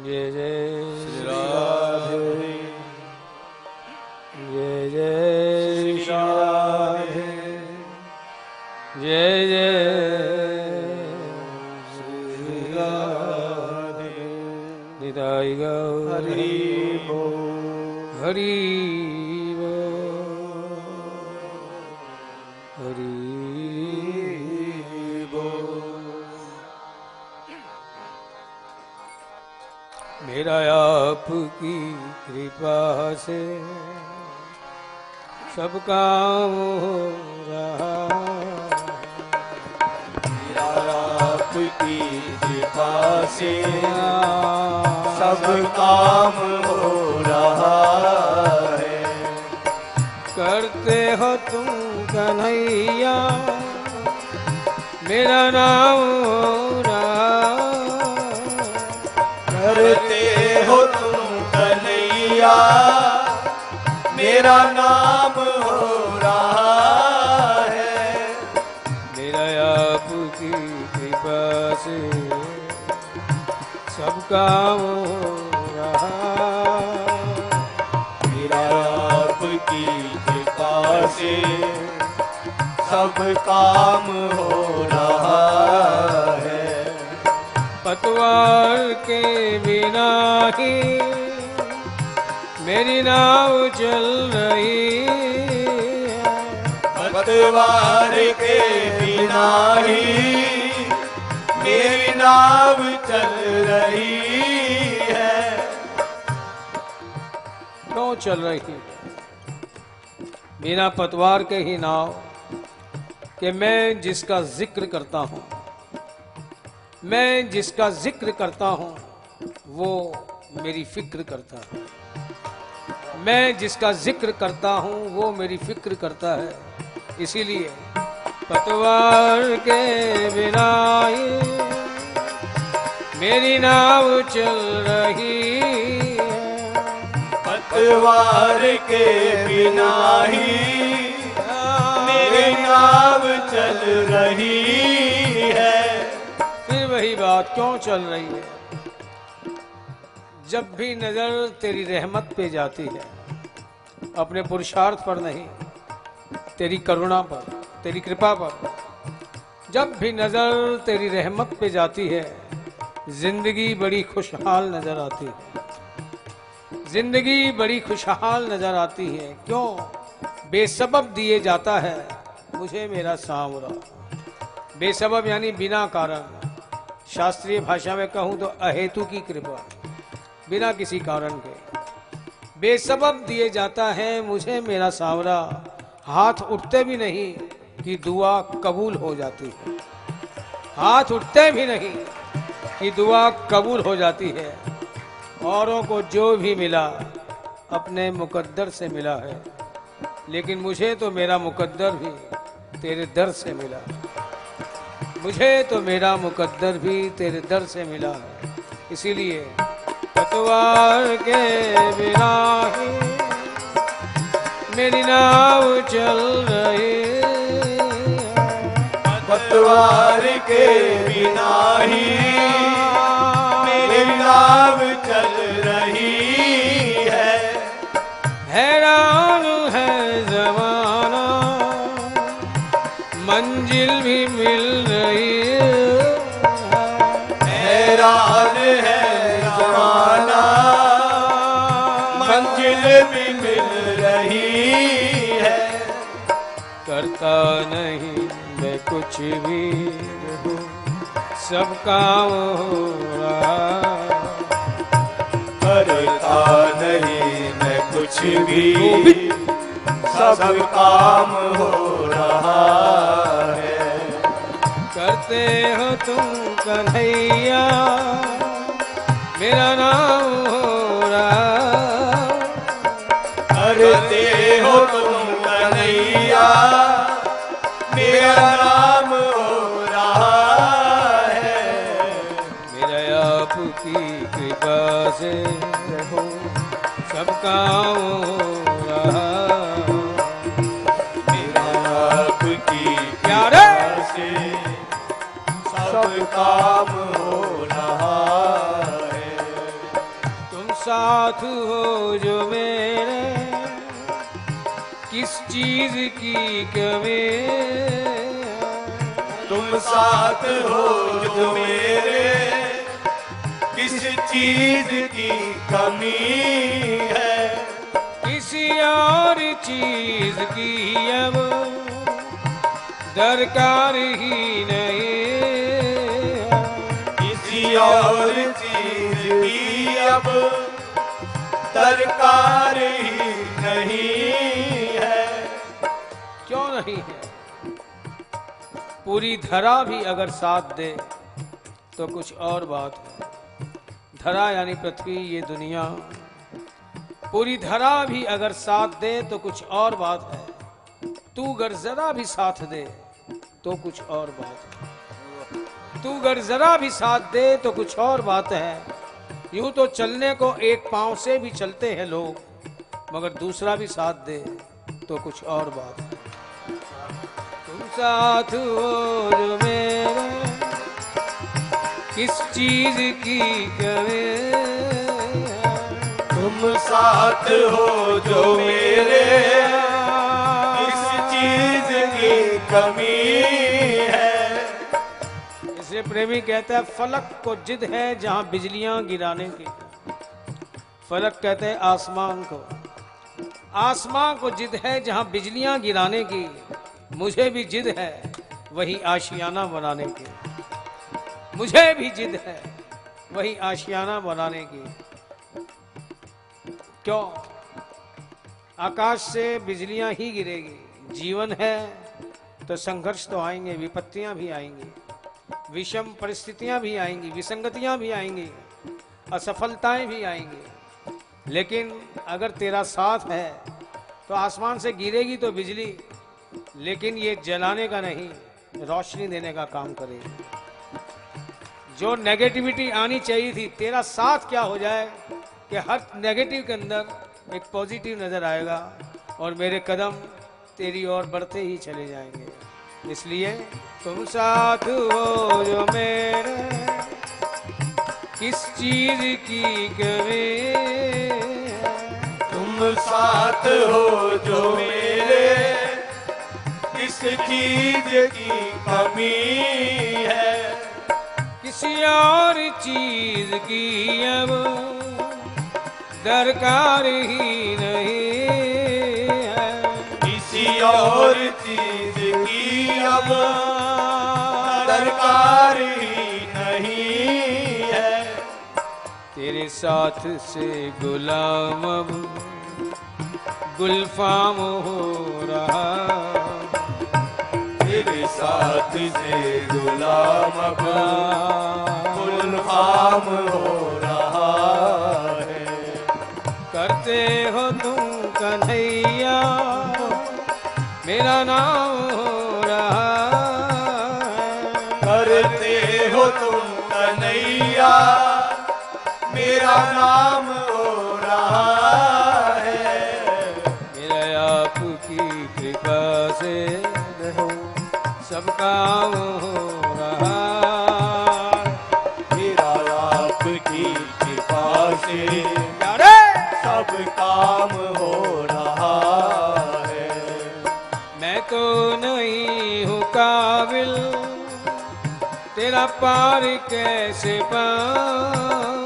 जय जय श्री राधे, जय जय श्री राधे, जय जय श्री राधे। निताय गौर हरि बोल, हरि बोल, हरि मेरा आपकी कृपा से सब काम हो रहा, मेरा आपकी कृपा से सब काम हो रहा है। करते हो तुम कन्हैया मेरा नाम हो रहा, करते हो तुम कन्हैया मेरा नाम हो रहा है। मेरा आपकी कृपा से सब काम हो रहा, मेरा आपकी कृपा से सब काम हो रहा है। पतवार के बिना ही मेरी नाव चल रही है, पतवार के बिना ही मेरी नाव चल रही है। क्यों चल रही है बिना पतवार के ही नाव? कि मैं जिसका जिक्र करता हूँ, मैं जिसका जिक्र करता हूँ वो मेरी फिक्र करता है, मैं जिसका जिक्र करता हूँ वो मेरी फिक्र करता है। इसीलिए पतवार के बिना ही मेरी नाव चल रही है, पतवार के बिना ही मेरी नाव चल रही है। फिर वही बात क्यों चल रही है? जब भी नजर तेरी रहमत पे जाती है, अपने पुरुषार्थ पर नहीं, तेरी करुणा पर, तेरी कृपा पर, जब भी नजर तेरी रहमत पे जाती है, जिंदगी बड़ी खुशहाल नजर आती है, जिंदगी बड़ी खुशहाल नजर आती है। क्यों? बेसबब दिए जाता है मुझे मेरा सांवरा। बेसबब यानी बिना कारण, शास्त्रीय भाषा में कहूं तो अहेतु की कृपा, बिना किसी कारण के बेसबब दिए जाता है मुझे मेरा सांवरा। हाथ उठते भी नहीं कि दुआ कबूल हो जाती है, हाथ उठते भी नहीं कि दुआ कबूल हो जाती है। औरों को जो भी मिला अपने मुकद्दर से मिला है, लेकिन मुझे तो मेरा मुकद्दर भी तेरे दर से मिला, मुझे तो मेरा मुकद्दर भी तेरे दर से मिला है। इसीलिए पतवार के बिना ही मेरी नाव चल रही है, पतवार के बिना ही मेरी नाव चल रही है। हैरान है जमाना मंजिल भी मिल रही है, हैरान है जमाना मंजिल भी मिल रही है। करता नहीं मैं कुछ भी रहूं, सब काम हो रहा, करता नहीं मैं कुछ भी सब काम हो रहा है। करते हो तुम कन्हैया मेरा नाम हो रहा, करते हो तुम कन्हैया मेरा नाम हो रहा है। मेरा आपकी कृपा से रहो सब काम हो रहा, मेरा आपकी प्यारे से सब काम हो रहा है। साथ हो जो मेरे, किस चीज की कमी है? तुम साथ हो जो मेरे, किस चीज की कमी है? किसी और चीज की अब दरकार ही नहीं है। किसी और चीज की अब दरकार ही नहीं है। क्यों नहीं है? पूरी धरा भी अगर साथ दे तो कुछ और बात है। धरा यानी पृथ्वी, ये दुनिया, पूरी धरा भी अगर साथ दे तो कुछ और बात है। तू अगर जरा भी साथ दे तो कुछ और बात है। तू अगर जरा भी साथ दे तो कुछ और बात है। यूं तो चलने को एक पांव से भी चलते हैं लोग, मगर दूसरा भी साथ दे तो कुछ और बात है। तुम साथ हो जो मेरे, किस चीज की कमी है? तुम साथ हो जो मेरे, किस चीज की कमी है? इसे प्रेमी कहता है फलक को जिद है जहां बिजलियां गिराने की। फलक कहते हैं आसमान को, आसमान को जिद है जहां बिजलियां गिराने की। मुझे भी जिद है वही आशियाना बनाने की। मुझे भी जिद है वही आशियाना बनाने की। क्यों? आकाश से बिजलियां ही गिरेगी। जीवन है तो संघर्ष तो आएंगे, विपत्तियां भी आएंगी, विषम परिस्थितियां भी आएंगी, विसंगतियां भी आएंगी, असफलताएं भी आएंगी। लेकिन अगर तेरा साथ है तो आसमान से गिरेगी तो बिजली, लेकिन ये जलाने का नहीं, रोशनी देने का काम करेगी। जो नेगेटिविटी आनी चाहिए थी, तेरा साथ क्या हो जाए कि हर नेगेटिव के अंदर एक पॉजिटिव नजर आएगा और मेरे कदम तेरी ओर बढ़ते ही चले जाएंगे। इसलिए तुम साथ हो जो मेरे, किस चीज की कमी है? तुम साथ हो जो मेरे, किस चीज की कमी है? किसी और चीज की अब दरकार ही नहीं है। किसी और चीज की अब दरकार ही नहीं है। तेरे साथ से गुलाम अब गुलफाम हो रहा, तेरे साथ से गुलाम अब गुलफाम हो रहा है। करते हो तुम कन्हैया मेरा नाम हो रहा है। करते हो तुम कन्हैया मेरा नाम हो रहा है। मेरा आपकी कृपा से सब काम हो रहा, मेरा आपकी कृपा से सब काम हो रहा है। मैं तो नहीं हूँ काबिल तेरा पार कैसे पाऊं।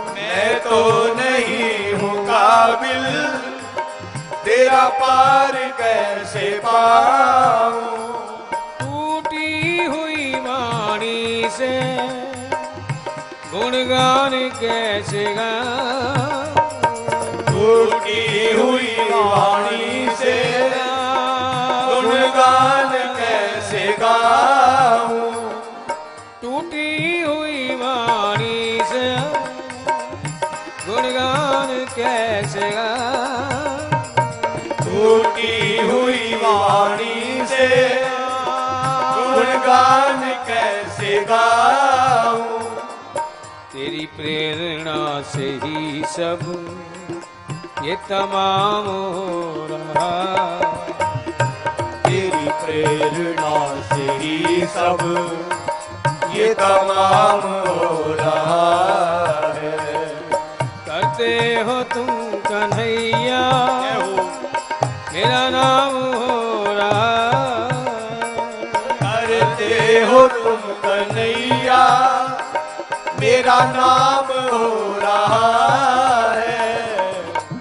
मैं तो नहीं हूँ काबिल तेरा पार कैसे पाऊं। टूटी हुई वाणी से गुणगान कैसे गाऊं। टूटी हुई वाणी से गुणगान कैसे गाऊं। टूटी हुई वाणी से गुणगान कैसे गाऊं। टूटी हुई वाणी से गुणगान कैसे गाऊं। तेरी प्रेरणा से ही सब ये तमाम हो रहा। तेरी प्रेरणा से ही सब ये तमाम हो रहा है। करते हो तुम कन्हैया मेरा नाम हो रहा करते हो तुम कन्हैया मेरा नाम हो रहा है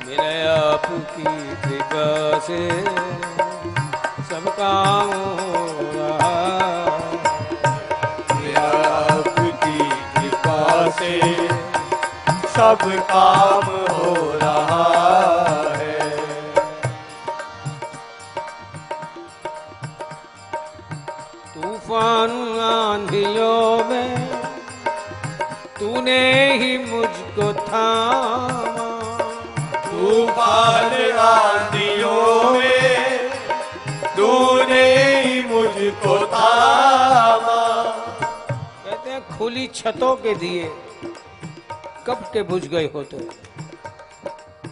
मेरे आपकी कृपा से सब काम हो रहा मेरा आपकी कृपा से सब काम हो रहा है तूफान आंधियों में तूने ही मुझको थामा तूफान आंधियों में तूने ही मुझको थामा कहते हैं खुली छतों के दिए कब के बुझ गए होते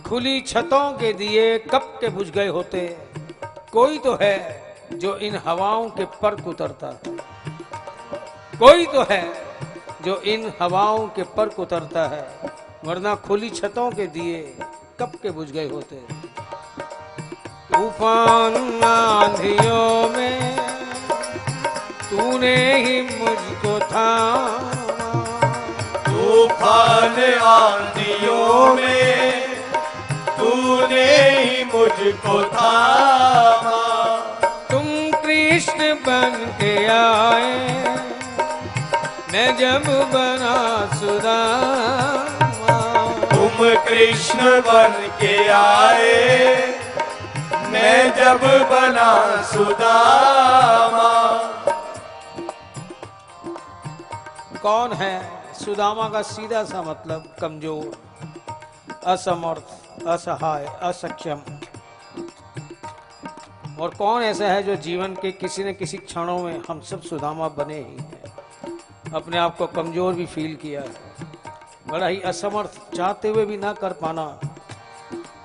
खुली छतों के दिए कब के बुझ गए होते कोई तो है जो इन हवाओं के पर उतरता है कोई तो है जो इन हवाओं के पर उतरता है वरना खुली छतों के दिए कब के बुझ गए होते तूफान आंधियों में तूने ही मुझको थामा तूफान आंधियों में तूने ही मुझको थामा तुम कृष्ण बन के आए मैं जब बना सुदामा तुम कृष्ण बन के आए मैं जब बना सुदामा कौन है सुदामा का सीधा सा मतलब कमजोर असमर्थ असहाय असक्षम और कौन ऐसा है जो जीवन के किसी न किसी क्षणों में हम सब सुदामा बने ही हैं अपने आप को कमजोर भी फील किया है बड़ा ही असमर्थ चाहते हुए भी ना कर पाना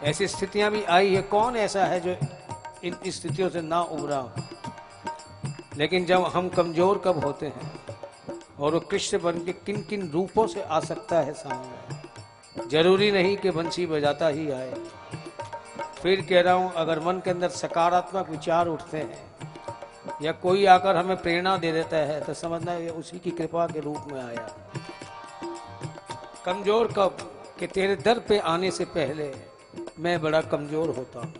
ऐसी स्थितियां भी आई है कौन ऐसा है जो इन स्थितियों से ना उबरा लेकिन जब हम कमजोर कब होते हैं और वो कृष्ण बन के किन किन रूपों से आ सकता है सामने जरूरी नहीं कि बंसी बजाता ही आए फिर कह रहा हूं अगर मन के अंदर सकारात्मक विचार उठते हैं या कोई आकर हमें प्रेरणा दे देता है तो समझना ये उसी की कृपा के रूप में आया कमजोर कब कि तेरे दर पे आने से पहले मैं बड़ा कमजोर होता हूं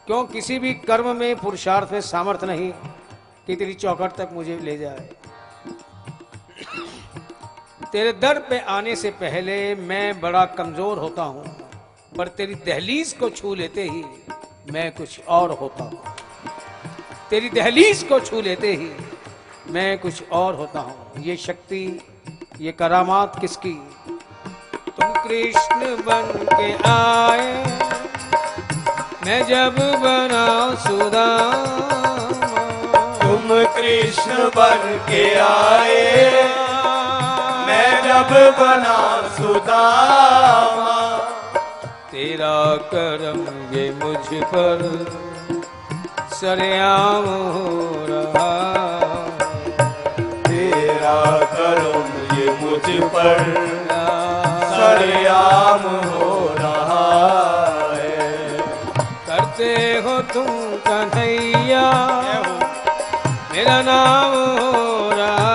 क्यों किसी भी कर्म में पुरुषार्थ में सामर्थ्य नहीं कि तेरी चौखट तक मुझे ले जाए तेरे दर पे आने से पहले मैं बड़ा कमजोर होता हूं पर तेरी दहलीज को छू लेते ही मैं कुछ और होता हूं तेरी दहलीज को छू लेते ही मैं कुछ और होता हूं ये शक्ति ये करामात किसकी तुम कृष्ण बन के आए मैं जब बना सुदामा तुम कृष्ण बन के आए मैं जब बना सुदामा तेरा करम ये मुझ पर सरेआम हो रहा तेरा करम ये मुझ पर सरेआम हो रहा है करते हो तुम कन्हैया मेरा नाम हो रहा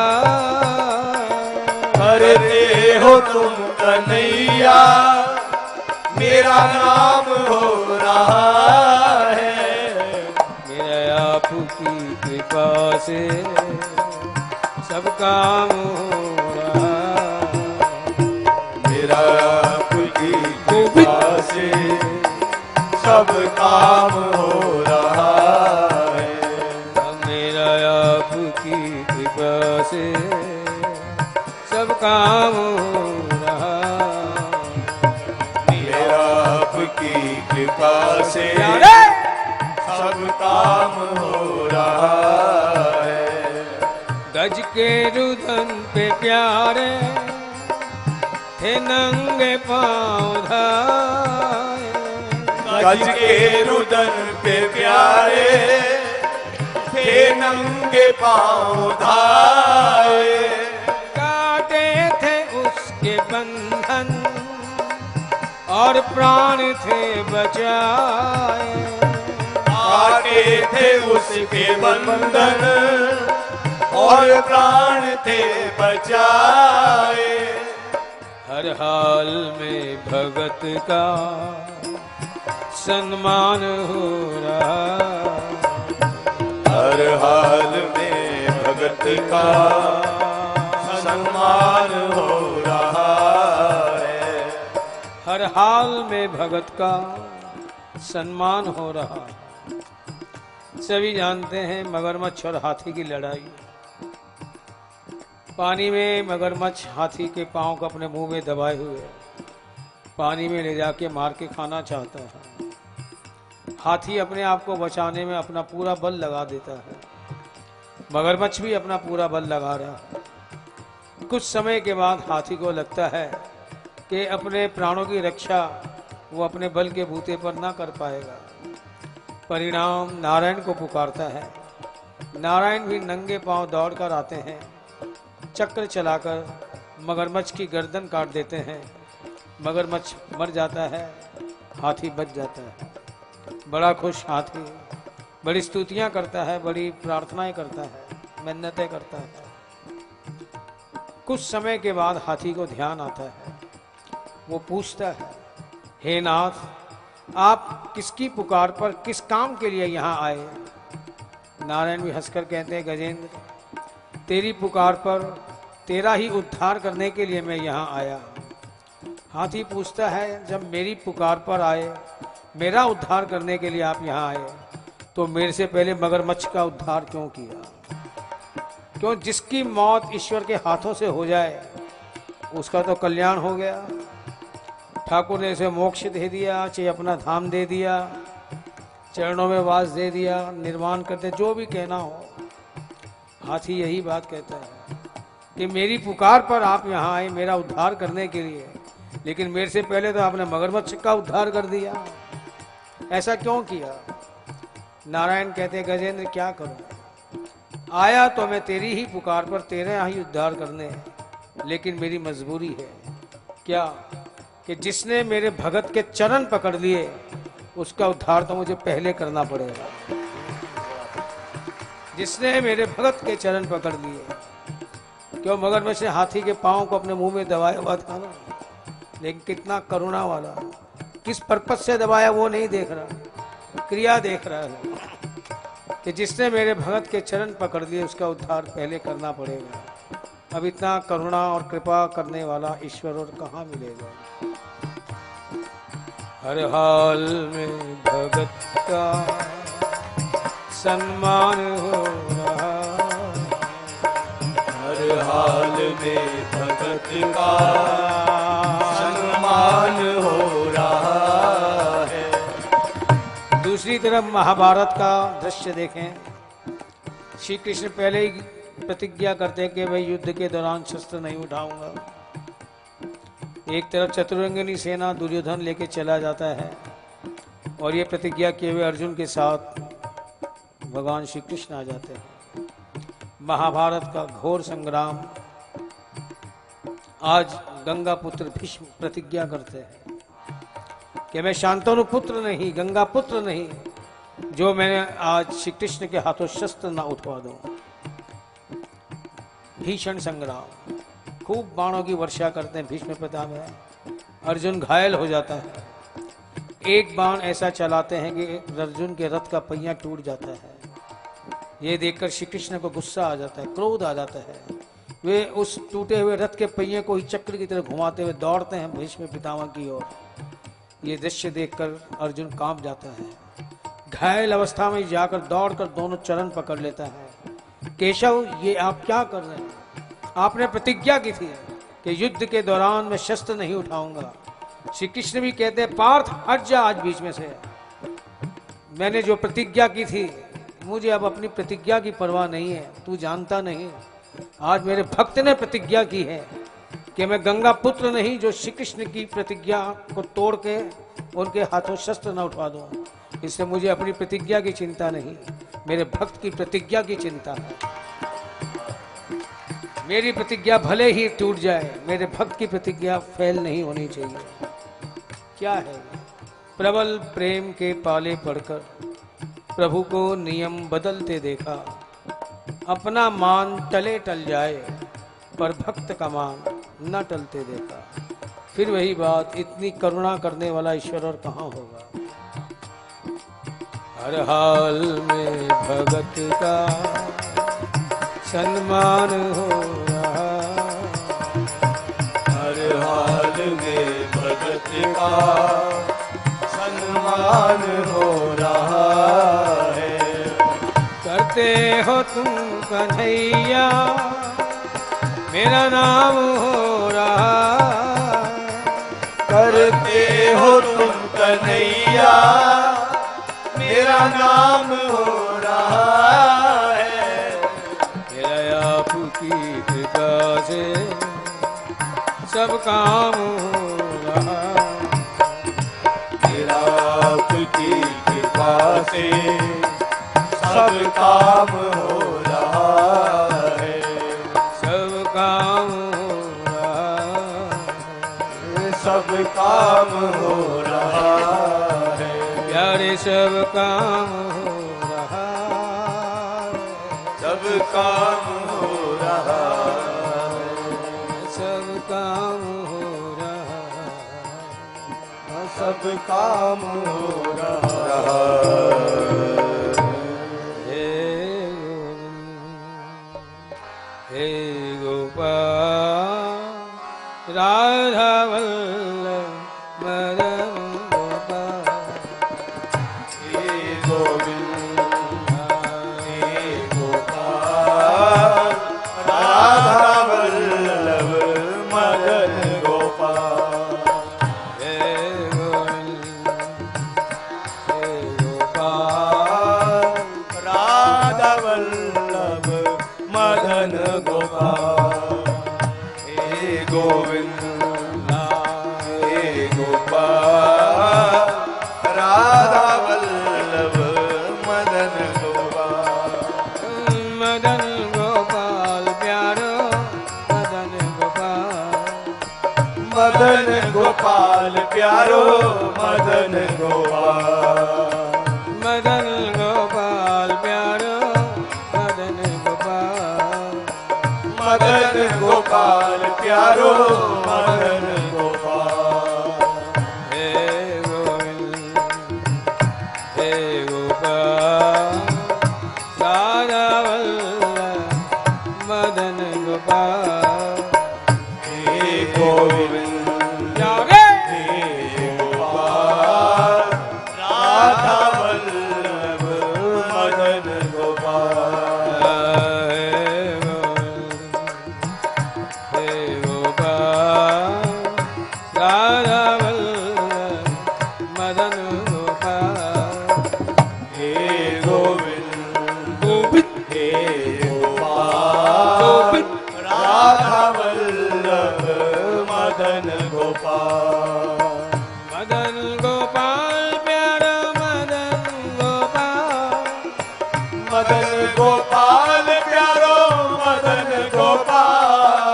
करते हो तुम कन्हैया मेरा नाम हो रहा है मेरे आपकी कृपा से सब काम हो रहा मेरा आपकी कृपा से सब काम हो रहा है मेरा आपकी कृपा से सब काम हो रहा मेरा आपकी कृपा से सब काम हो रहा है गज के रुदन पे प्यारे थे नंगे पाँव धाये गज के रुदन पे प्यारे थे नंगे पाँव धाये काटे थे उसके बंधन और प्राण थे बचाए, काटे थे उसके बंधन और प्राण थे बचाए। हर हाल में भगत का सम्मान हो रहा, हर हाल में भगत का सम्मान हो रहा है। हर हाल में भगत का सम्मान हो रहा। सभी जानते हैं मगरमच्छ और हाथी की लड़ाई। पानी में मगरमच्छ हाथी के पांव को अपने मुंह में दबाए हुए पानी में ले जाके मार के खाना चाहता है। हाथी अपने आप को बचाने में अपना पूरा बल लगा देता है, मगरमच्छ भी अपना पूरा बल लगा रहा है। कुछ समय के बाद हाथी को लगता है कि अपने प्राणों की रक्षा वो अपने बल के बूते पर ना कर पाएगा। परिणाम नारायण को पुकारता है। नारायण भी नंगे पांव दौड़कर आते हैं, चक्र चलाकर मगरमच्छ की गर्दन काट देते हैं। मगरमच्छ मर जाता है, हाथी बच जाता है। बड़ा खुश हाथी बड़ी स्तुतियां करता है, बड़ी प्रार्थनाएं करता है, मिन्नतें करता है। कुछ समय के बाद हाथी को ध्यान आता है। वो पूछता है, हे नाथ, आप किसकी पुकार पर किस काम के लिए यहाँ आए? नारायण भी हंसकर कहते हैं, गजेंद्र, तेरी पुकार पर तेरा ही उद्धार करने के लिए मैं यहाँ आया। हाथी पूछता है, जब मेरी पुकार पर आए, मेरा उद्धार करने के लिए आप यहाँ आए, तो मेरे से पहले मगरमच्छ का उद्धार क्यों किया? क्यों जिसकी मौत ईश्वर के हाथों से हो जाए उसका तो कल्याण हो गया। ठाकुर ने इसे मोक्ष दे दिया, चाहे अपना धाम दे दिया, चरणों में वास दे दिया, निर्माण करते, जो भी कहना हो। हाथी यही बात कहता है कि मेरी पुकार पर आप यहाँ आए मेरा उद्धार करने के लिए, लेकिन मेरे से पहले तो आपने मगरमच्छ का उद्धार कर दिया। ऐसा क्यों किया? नारायण कहते, गजेंद्र क्या करूं, आया तो मैं तेरी ही पुकार पर तेरा ही उद्धार करने, लेकिन मेरी मजबूरी है क्या कि जिसने मेरे भगत के चरण पकड़ लिए उसका उद्धार तो मुझे पहले करना पड़ेगा। जिसने मेरे भगत के चरण पकड़ लिए, क्यों मगरमच्छ ने हाथी के पांव को अपने मुंह में दबाया हुआ था ना, लेकिन कितना करुणा वाला, किस पर्पज से दबाया वो नहीं देख रहा, क्रिया देख रहा है कि जिसने मेरे भगत के चरण पकड़ लिए उसका उद्धार पहले करना पड़ेगा। अब इतना करुणा और कृपा करने वाला ईश्वर और कहाँ मिलेगा? हर हाल में भगत का सम्मान हो रहा, हर हाल में भगत का सम्मान हो रहा है। दूसरी तरफ महाभारत का दृश्य देखें। श्री कृष्ण पहले ही प्रतिज्ञा करते हैं कि भाई युद्ध के दौरान शस्त्र नहीं उठाऊंगा। एक तरफ चतुरंगिनी सेना दुर्योधन लेके चला जाता है और ये प्रतिज्ञा किए हुए अर्जुन के साथ भगवान श्री कृष्ण आ जाते हैं। महाभारत का घोर संग्राम। आज गंगा पुत्र भीष्म प्रतिज्ञा करते हैं कि मैं शांतनु पुत्र नहीं, गंगा पुत्र नहीं, जो मैंने आज श्री कृष्ण के हाथों शस्त्र ना उठवा दूं। भीषण संग्राम, खूब बाणों की वर्षा करते हैं भीष्म पितामह। अर्जुन घायल हो जाता है। एक बाण ऐसा चलाते हैं कि अर्जुन के रथ का पहिया टूट जाता है। ये देखकर श्री कृष्ण को गुस्सा आ जाता है, क्रोध आ जाता है। वे उस टूटे हुए रथ के पहिए को ही चक्र की तरह घुमाते हुए दौड़ते हैं भीष्म पितामह की ओर। ये दृश्य देखकर अर्जुन कांप जाता है। घायल अवस्था में जाकर दौड़कर दोनों चरण पकड़ लेता है। केशव, ये आप क्या कर रहे हैं? आपने प्रतिज्ञा की थी कि युद्ध के दौरान मैं शस्त्र नहीं उठाऊंगा। श्री कृष्ण भी कहते हैं, पार्थ हट जा आज बीच में से। मैंने जो प्रतिज्ञा की थी, मुझे अब अपनी प्रतिज्ञा की परवाह नहीं है। तू जानता नहीं, आज मेरे भक्त ने प्रतिज्ञा की है कि मैं गंगा पुत्र नहीं, जो श्री कृष्ण की प्रतिज्ञा को तोड़ के उनके हाथों शस्त्र न उठवा दूं। इससे मुझे अपनी प्रतिज्ञा की चिंता नहीं, मेरे भक्त की प्रतिज्ञा की चिंता है। मेरी प्रतिज्ञा भले ही टूट जाए, मेरे भक्त की प्रतिज्ञा फेल नहीं होनी चाहिए। क्या है? प्रबल प्रेम के पाले पड़कर प्रभु को नियम बदलते देखा। अपना मान टले टल जाए पर भक्त का मान न टलते देखा। फिर वही बात, इतनी करुणा करने वाला ईश्वर और कहाँ होगा? हर हाल में भगत का सम्मान हो रहा, हर हाल में भगत का सम्मान हो रहा है। करते हो तुम कन्हैया मेरा नाम हो रहा, करते हो तुम कन्हैया मेरा नाम हो रहा है। मेरा आपकी कृपा से सब काम हो रहा, मेरा आपकी कृपा से सब काम हो रहा है। सब काम हो रहा, सब काम हो रहा है। प्यारे सब काम हो रहा, सब काम हो रहा है। सब काम हो रहा, सब काम हो रहा हे हे गोपाल राधा वल्लभ मदन गोपाल, हे गोविंद हे गोपाल राधा वल्लभ मदन गोपाल। हे गोविंद हे गोपाल राधा वल्लभ मदन गोपाल। हे गोविंद हे गोपाल राधा वल्लभ मदन गोपाल। मदन गोपाल प्यारो मदन गोपाल, मदन गोपाल प्यारो मदन गोपाल। मदन गोपाल प्यारो मदन गोपाल, मदन गोपाल प्यारो मदन गोपाल। हे गोविंद हे गोपाल राधा वल्लभ मदन गोपाल, हे गोविंद जागे हे गोपाल राधा वल्लभ मदन गोपाल। हे गोविंद हे गोपाल राधा वल्लभ मदन गोपाल, हे गोविंद गोविंद हे गोपाल राधा वल्लभ मदन गोपाल। मदन गोपाल प्यारा मदन गोपाल, मदन गोपाल प्यारो मदन गोपाल।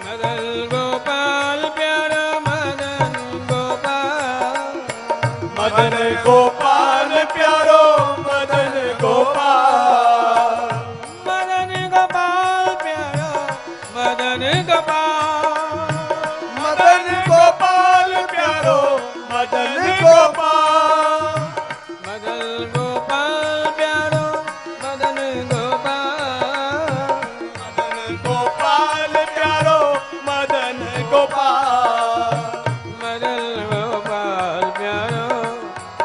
मदन गोपाल प्यारा मदन गोपाल, मदन गोपाल प्यारो मदन गोपाल। मदन गोपाल प्यारा मदन गोपाल, मदन गोपाल प्यारो मदन गोपाल। मदन गोपाल प्यारो मदन गोपाल, मदन गोपाल प्यारो मदन गोपाल। मदन गोपाल प्यारो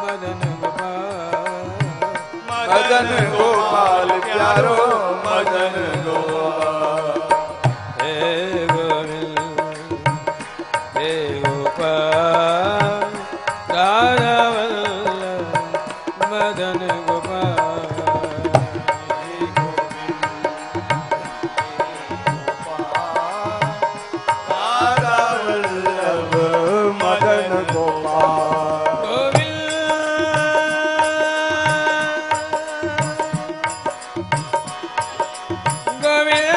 मदन गोपाल, मदन गोपाल प्यारो मदन गोपाल। हे गोविंद हे गोपाल राधा वल्लभ मदन गोपाल, हे गोविंद राधा वल्लभ मदन गोपाल। गोविंद गोविंद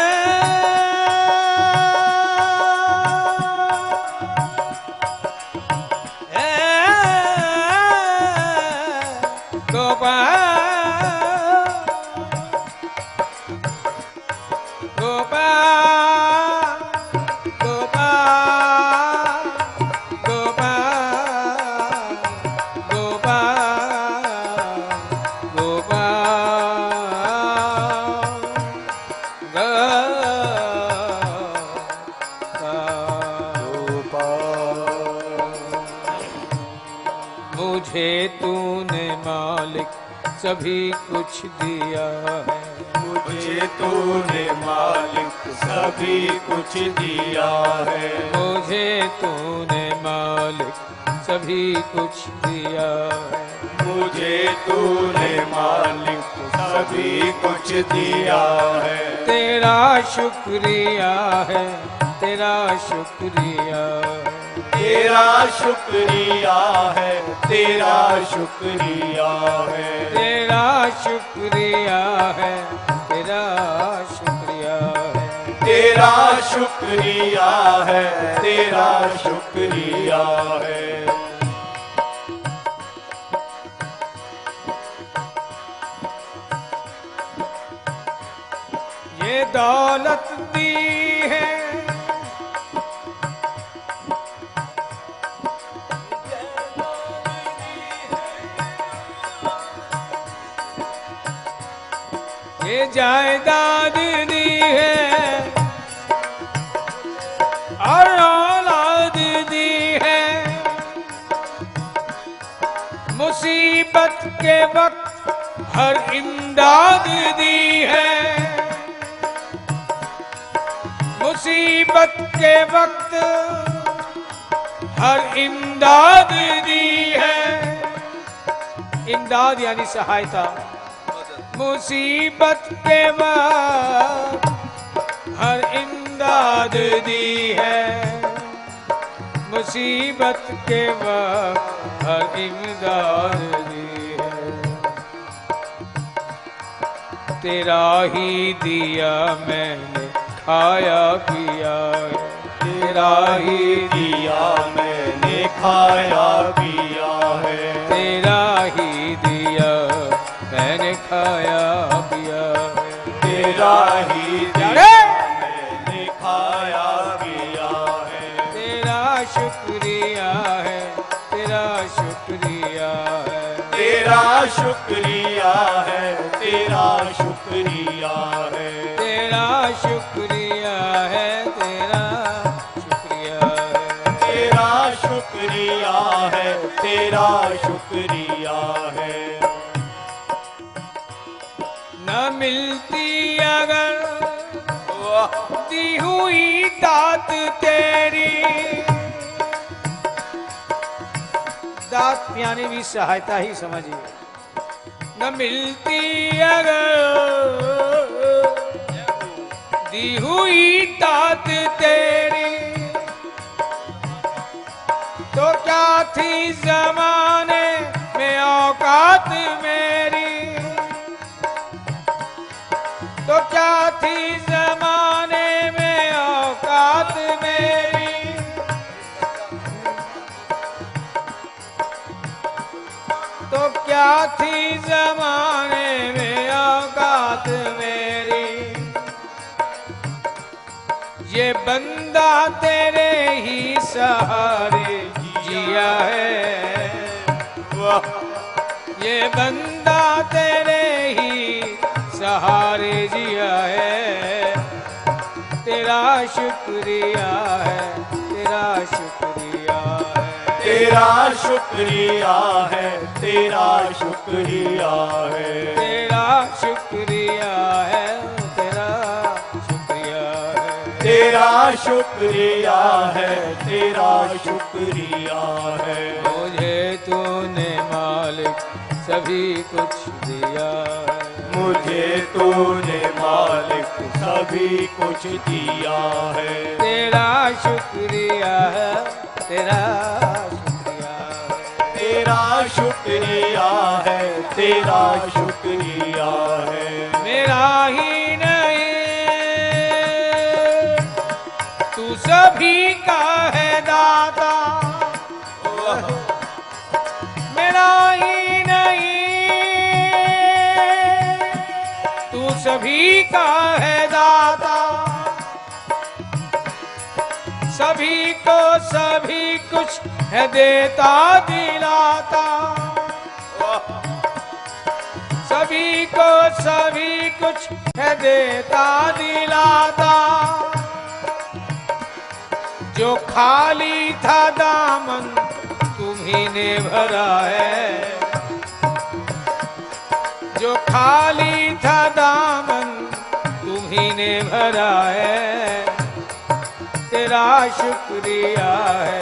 मुझे तूने मालिक सभी कुछ दिया है, मुझे तूने मालिक सभी कुछ दिया है, मुझे तूने मालिक सभी कुछ दिया है, मुझे तूने मालिक सभी कुछ दिया है। तेरा शुक्रिया है, तेरा शुक्रिया है, तेरा शुक्रिया है, तेरा शुक्रिया है, तेरा शुक्रिया है, तेरा शुक्रिया है, तेरा शुक्रिया है, तेरा शुक्रिया है। ये दौलत दी है ये जायदाद दी है और औलाद दी है, मुसीबत के वक्त हर इमदाद दी है, मुसीबत के वक्त हर इमदाद दी है। इमदाद यानी सहायता। मुसीबत के वक्त हर इमदाद दी है, मुसीबत के वक्त हर इमदाद दी है। तेरा ही दिया मैंने खाया पिया है, तेरा ही दिया मैंने खाया पिया है, तेरा ही दिया मैंने खाया पिया है, तेरा ही दिया मैंने खाया पिया है। तेरा शुक्रिया है, तेरा शुक्रिया है, तेरा शुक्रिया है, तेरा शुक्रिया है, तेरा शुक्रिया है, तेरा शुक्रिया है, तेरा शुक्रिया है, तेरा शुक्रिया है। न मिलती अगर दी हुई दात तेरी, दात यानी भी सहायता ही समझिए। न मिलती अगर दी हुई दात तेरी, तो क्या थी जमाने में औकात मेरी, तो क्या थी जमाने में औकात मेरी, तो क्या थी जमाने में औकात मेरी। ये बंदा तेरे ही सहारे जिया है, ये बंदा तेरे ही सहारे जिया है। तेरा शुक्रिया है, तेरा शुक्रिया है, तेरा शुक्रिया है, तेरा शुक्रिया है, तेरा शुक्रिया है, तेरा शुक्रिया है, तेरा शुक्रिया है, तेरा शुक्रिया है। मुझे तूने मालिक सभी कुछ दिया है, मुझे तूने मालिक सभी कुछ दिया है, तेरा शुक्रिया है, तेरा शुक्रिया है, तेरा शुक्रिया है, तेरा शुक्रिया है। मेरा ही नहीं तू सभी का है दाता, मेरा ही नहीं सभी का है दाता, सभी को सभी कुछ है देता दिलाता, सभी को सभी कुछ है देता दिलाता। जो खाली था दामन तुम्ही ने भरा है, जो खाली था दामन तुम्ही ने भरा है। तेरा शुक्रिया है,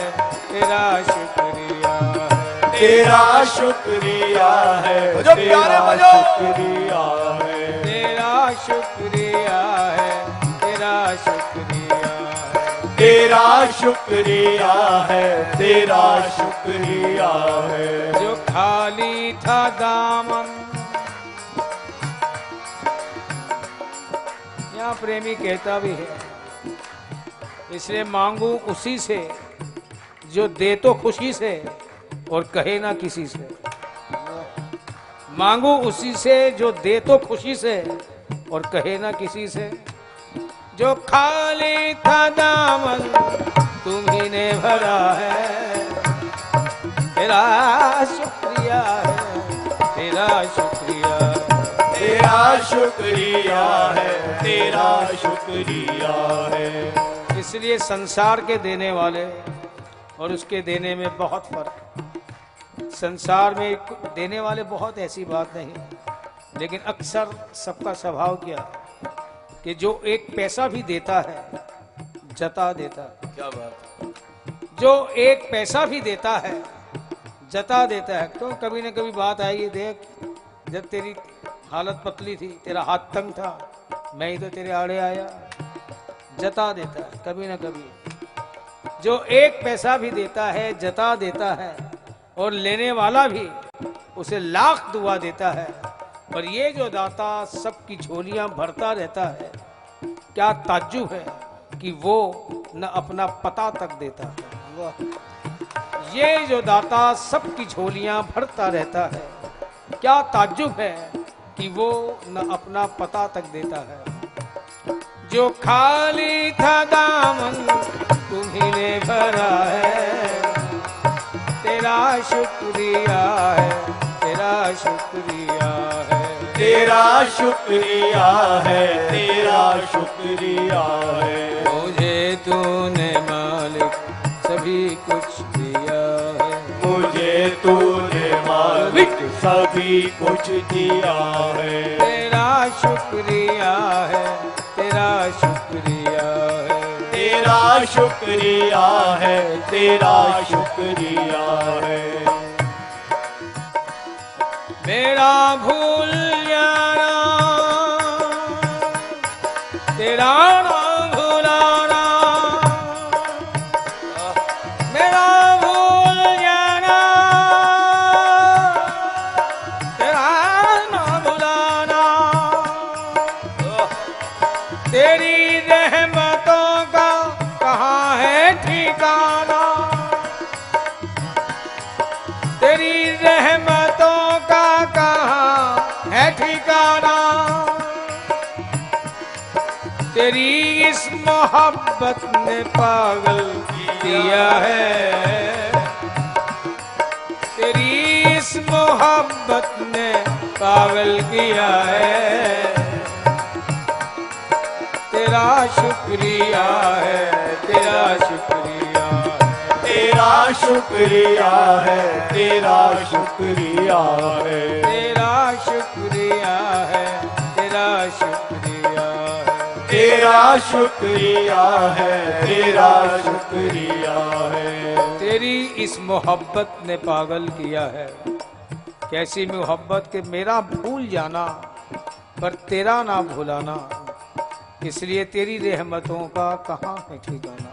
तेरा शुक्रिया है, तेरा शुक्रिया है, तेरा शुक्रिया है, तेरा शुक्रिया है, तेरा शुक्रिया है, तेरा शुक्रिया है, तेरा शुक्रिया है। जो खाली था दामन। यहाँ प्रेमी कहता भी है, इसलिए मांगू उसी से जो दे तो खुशी से और कहे ना किसी से। मांगू उसी से जो दे तो खुशी से और कहे ना किसी से। जो खाली था दामन तुम्ही ने भरा है। तेरा शुक्रिया है, तेरा शुक्रिया है, तेरा शुक्रिया है, तेरा शुक्रिया है। इसलिए संसार के देने वाले और उसके देने में बहुत फर्क। संसार में देने वाले बहुत ऐसी बात नहीं, लेकिन अक्सर सबका स्वभाव क्या कि जो एक पैसा भी देता है जता देता है। क्या बात। जो एक पैसा भी देता है जता देता है। तो कभी न कभी बात आएगी, देख जब तेरी हालत पतली थी, तेरा हाथ तंग था, मैं ही तो तेरे आड़े आया। जता देता है कभी ना कभी। जो एक पैसा भी देता है जता देता है, और लेने वाला भी उसे लाख दुआ देता है। पर ये जो दाता सबकी झोलियां भरता रहता है, क्या ताज्जुब है कि वो न अपना पता तक देता है। ये जो दाता सबकी झोलियां भरता रहता है, क्या ताज्जुब है कि वो न अपना पता तक देता है। जो खाली था दामन तुम्ही ने भरा है। तेरा शुक्रिया है, तेरा शुक्रिया है, तेरा शुक्रिया है, तेरा शुक्रिया है। मुझे तूने मालिक सभी कुछ दिया है। मुझे तूने मालिक सभी कुछ दिया है। तेरा शुक्रिया है, तेरा शुक्रिया है, तेरा शुक्रिया है, तेरा शुक्रिया है। मेरा भूल जाना तेरा ना भुलाना, मेरा भूल जाना तेरा ना भुलाना। तेरी रहमतों का कहाँ है ठिकाना, तेरी रहमतों का कहाँ है ठिकाना। तेरी इस मोहब्बत ने पागल किया है। तेरी इस मोहब्बत ने पागल किया है। तेरा शुक्रिया है, तेरा शुक्रिया है, तेरा शुक्रिया है, तेरा शुक्रिया है। तेरा शुक्रिया है, तेरा शुक्रिया है, तेरा शुक्रिया है, तेरा शुक्रिया है। तेरी इस मोहब्बत ने पागल किया है। कैसी मोहब्बत कि मेरा भूल जाना पर तेरा ना भुलाना। इसलिए तेरी रहमतों का कहाँ है ठिकाना।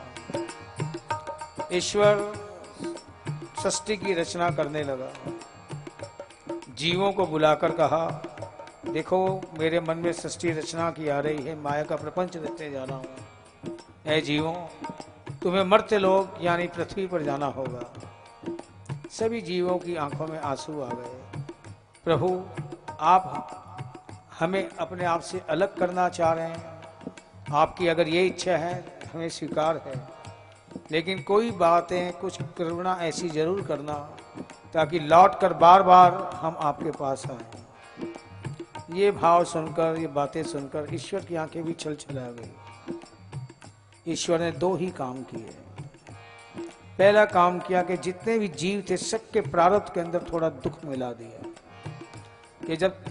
ईश्वर सृष्टि की रचना करने लगा, जीवों को बुलाकर कहा, देखो मेरे मन में सृष्टि रचना की आ रही है, माया का प्रपंच रचने जा रहा हूँ। ऐ जीवों, तुम्हें मर्त्य लोक यानी पृथ्वी पर जाना होगा। सभी जीवों की आंखों में आंसू आ गए। प्रभु आप हमें अपने आप से अलग करना चाह रहे हैं। आपकी अगर ये इच्छा है हमें स्वीकार है, लेकिन कोई बातें कुछ करुणा ऐसी जरूर करना ताकि लौट कर बार बार हम आपके पास आए। ये भाव सुनकर, ये बातें सुनकर ईश्वर की आंखें भी छल छला गई। ईश्वर ने दो ही काम किए। पहला काम किया कि जितने भी जीव थे सबके प्रारब्ध के अंदर थोड़ा दुख मिला दिया, कि जब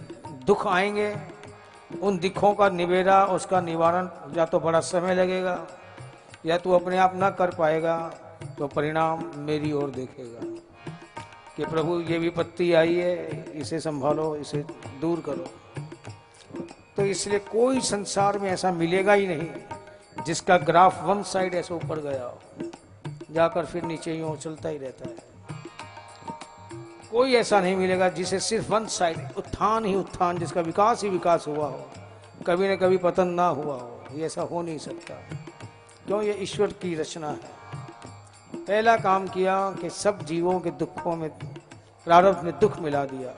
दुख आएंगे उन दुखों का निबेरा, उसका निवारण या तो बड़ा समय लगेगा या तू अपने आप ना कर पाएगा, तो परिणाम मेरी ओर देखेगा कि प्रभु ये विपत्ति आई है, इसे संभालो, इसे दूर करो। तो इसलिए कोई संसार में ऐसा मिलेगा ही नहीं जिसका ग्राफ वन साइड ऐसे ऊपर गया हो, जाकर फिर नीचे यूं चलता ही रहता है। कोई ऐसा नहीं मिलेगा जिसे सिर्फ वन साइड उत्थान ही उत्थान, जिसका विकास ही विकास हुआ हो, कभी न कभी पतन ना हुआ हो। ये ऐसा हो नहीं सकता, क्यों? ये ईश्वर की रचना है। पहला काम किया कि सब जीवों के दुखों में, प्रारब्ध में दुख मिला दिया,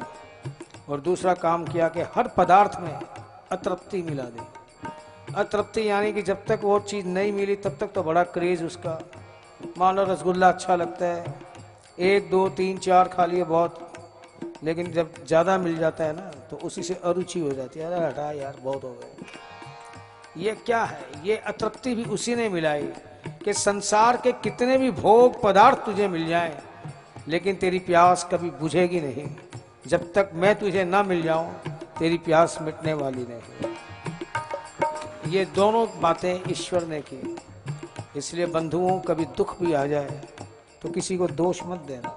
और दूसरा काम किया कि हर पदार्थ में अतृप्ति मिला दी। अतृप्ति यानी कि जब तक वो चीज़ नहीं मिली तब तक तो बड़ा क्रेज उसका। मान लो रसगुल्ला अच्छा लगता है, 1 2 3 4 खा लिए बहुत, लेकिन जब ज़्यादा मिल जाता है ना तो उसी से अरुचि हो जाती है, अरे हटा यार बहुत हो गए। ये क्या है? ये अतृप्ति भी उसी ने मिलाई कि संसार के कितने भी भोग पदार्थ तुझे मिल जाएं, लेकिन तेरी प्यास कभी बुझेगी नहीं। जब तक मैं तुझे ना मिल जाऊं तेरी प्यास मिटने वाली नहीं। ये दोनों बातें ईश्वर ने की। इसलिए बंधुओं, कभी दुख भी आ जाए तो किसी को दोष मत देना,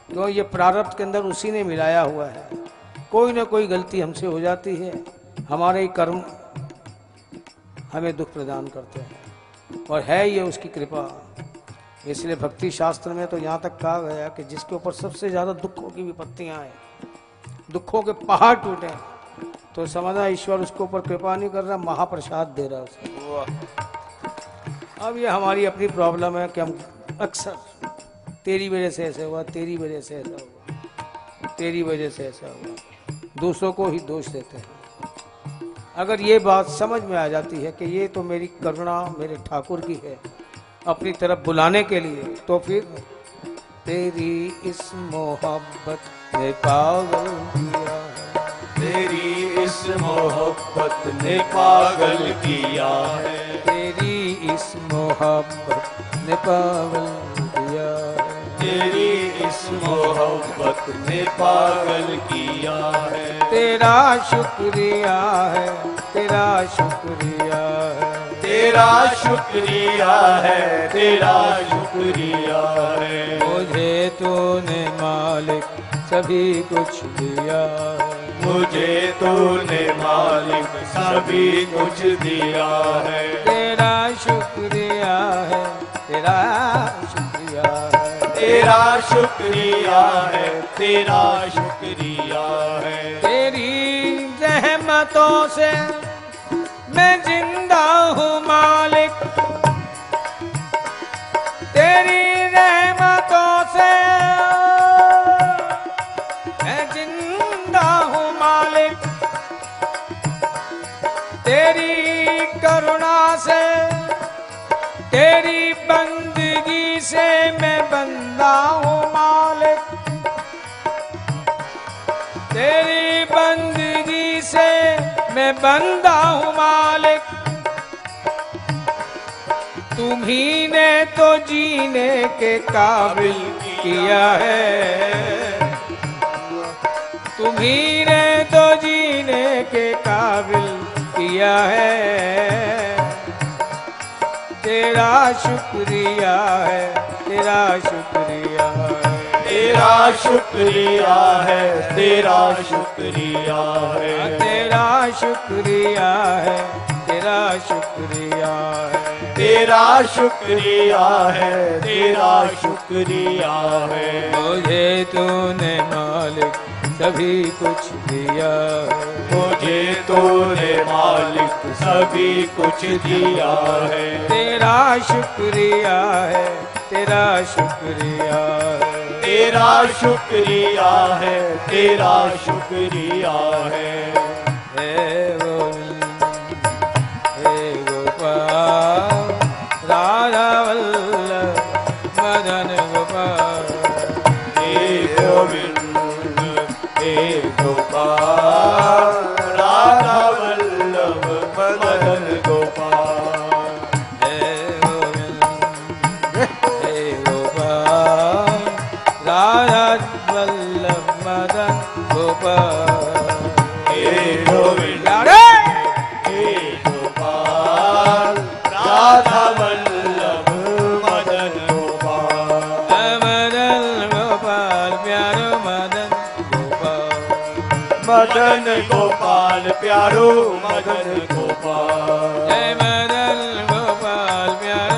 क्यों? ये प्रारब्ध के अंदर उसी ने मिलाया हुआ है। कोई ना कोई गलती हमसे हो जाती है, हमारे कर्म हमें दुख प्रदान करते हैं, और है ये उसकी कृपा। इसलिए भक्ति शास्त्र में तो यहाँ तक कहा गया कि जिसके ऊपर सबसे ज्यादा दुखों की विपत्तियां आए, दुखों के पहाड़ टूटे, तो समझना ईश्वर उसके ऊपर कृपा नहीं कर रहा, महाप्रसाद दे रहा उसे। अब ये हमारी अपनी प्रॉब्लम है कि हम अक्सर तेरी वजह से ऐसे हुआ, तेरी वजह से ऐसा हुआ, तेरी वजह से ऐसा हुआ, दूसरों को ही दोष देते हैं। अगर ये बात समझ में आ जाती है कि ये तो मेरी करुणा मेरे ठाकुर की है अपनी तरफ बुलाने के लिए, तो फिर तेरी इस मोहब्बत ने पागल किया है, तेरी इस मोहब्बत ने पागल किया है, तेरी इस मोहब्बत ने पागल किया है, तेरी इस मोहब्बत ने पागल किया है। तेरा शुक्रिया है, तेरा शुक्रिया है, तेरा शुक्रिया है, तेरा शुक्रिया है। मुझे तूने मालिक सभी कुछ दिया है, मुझे तूने मालिक सभी कुछ दिया है। तेरा शुक्रिया है, तेरा शुक्रिया है, तेरा शुक्रिया है, तेरा शुक्रिया है। तेरी रहमतों से मैं जिंदा हूँ मालिक, तेरी रहमतों से मैं जिंदा हूँ मालिक, तेरी करुणा से, तेरी बंदगी से मैं बंदा हूँ मालिक, तेरी बंदगी से मैं बंदा हूँ मालिक। तुम्ही ने तो जीने के काबिल किया है, तुम्ही ने तो जीने के काबिल किया है। तेरा शुक्रिया है, तेरा शुक्रिया है, तेरा शुक्रिया है, तेरा शुक्रिया है। तेरा शुक्रिया है, तेरा शुक्रिया है, तेरा शुक्रिया है, तेरा शुक्रिया है। मुझे तूने मालिक सभी कुछ दिया है, मुझे तूने मालिक सभी कुछ दिया है। तेरा शुक्रिया है, तेरा शुक्रिया है, तेरा शुक्रिया है, तेरा शुक्रिया है। हे गोविंद हे गोपाल राधा वल्लभ मदन गोपाल हे गोविंद हे गोपाल राधा वल्लभ मदन गोपाल हे गोविंद हे गोपाल राधा वल्लभ मदन गोपाल हे गोविंद अरे हे गोपाल राधा वल्लभ मदन गोपाल मदन गोपाल प्यारो मदन गोपाल मदन गोपाल प्यारो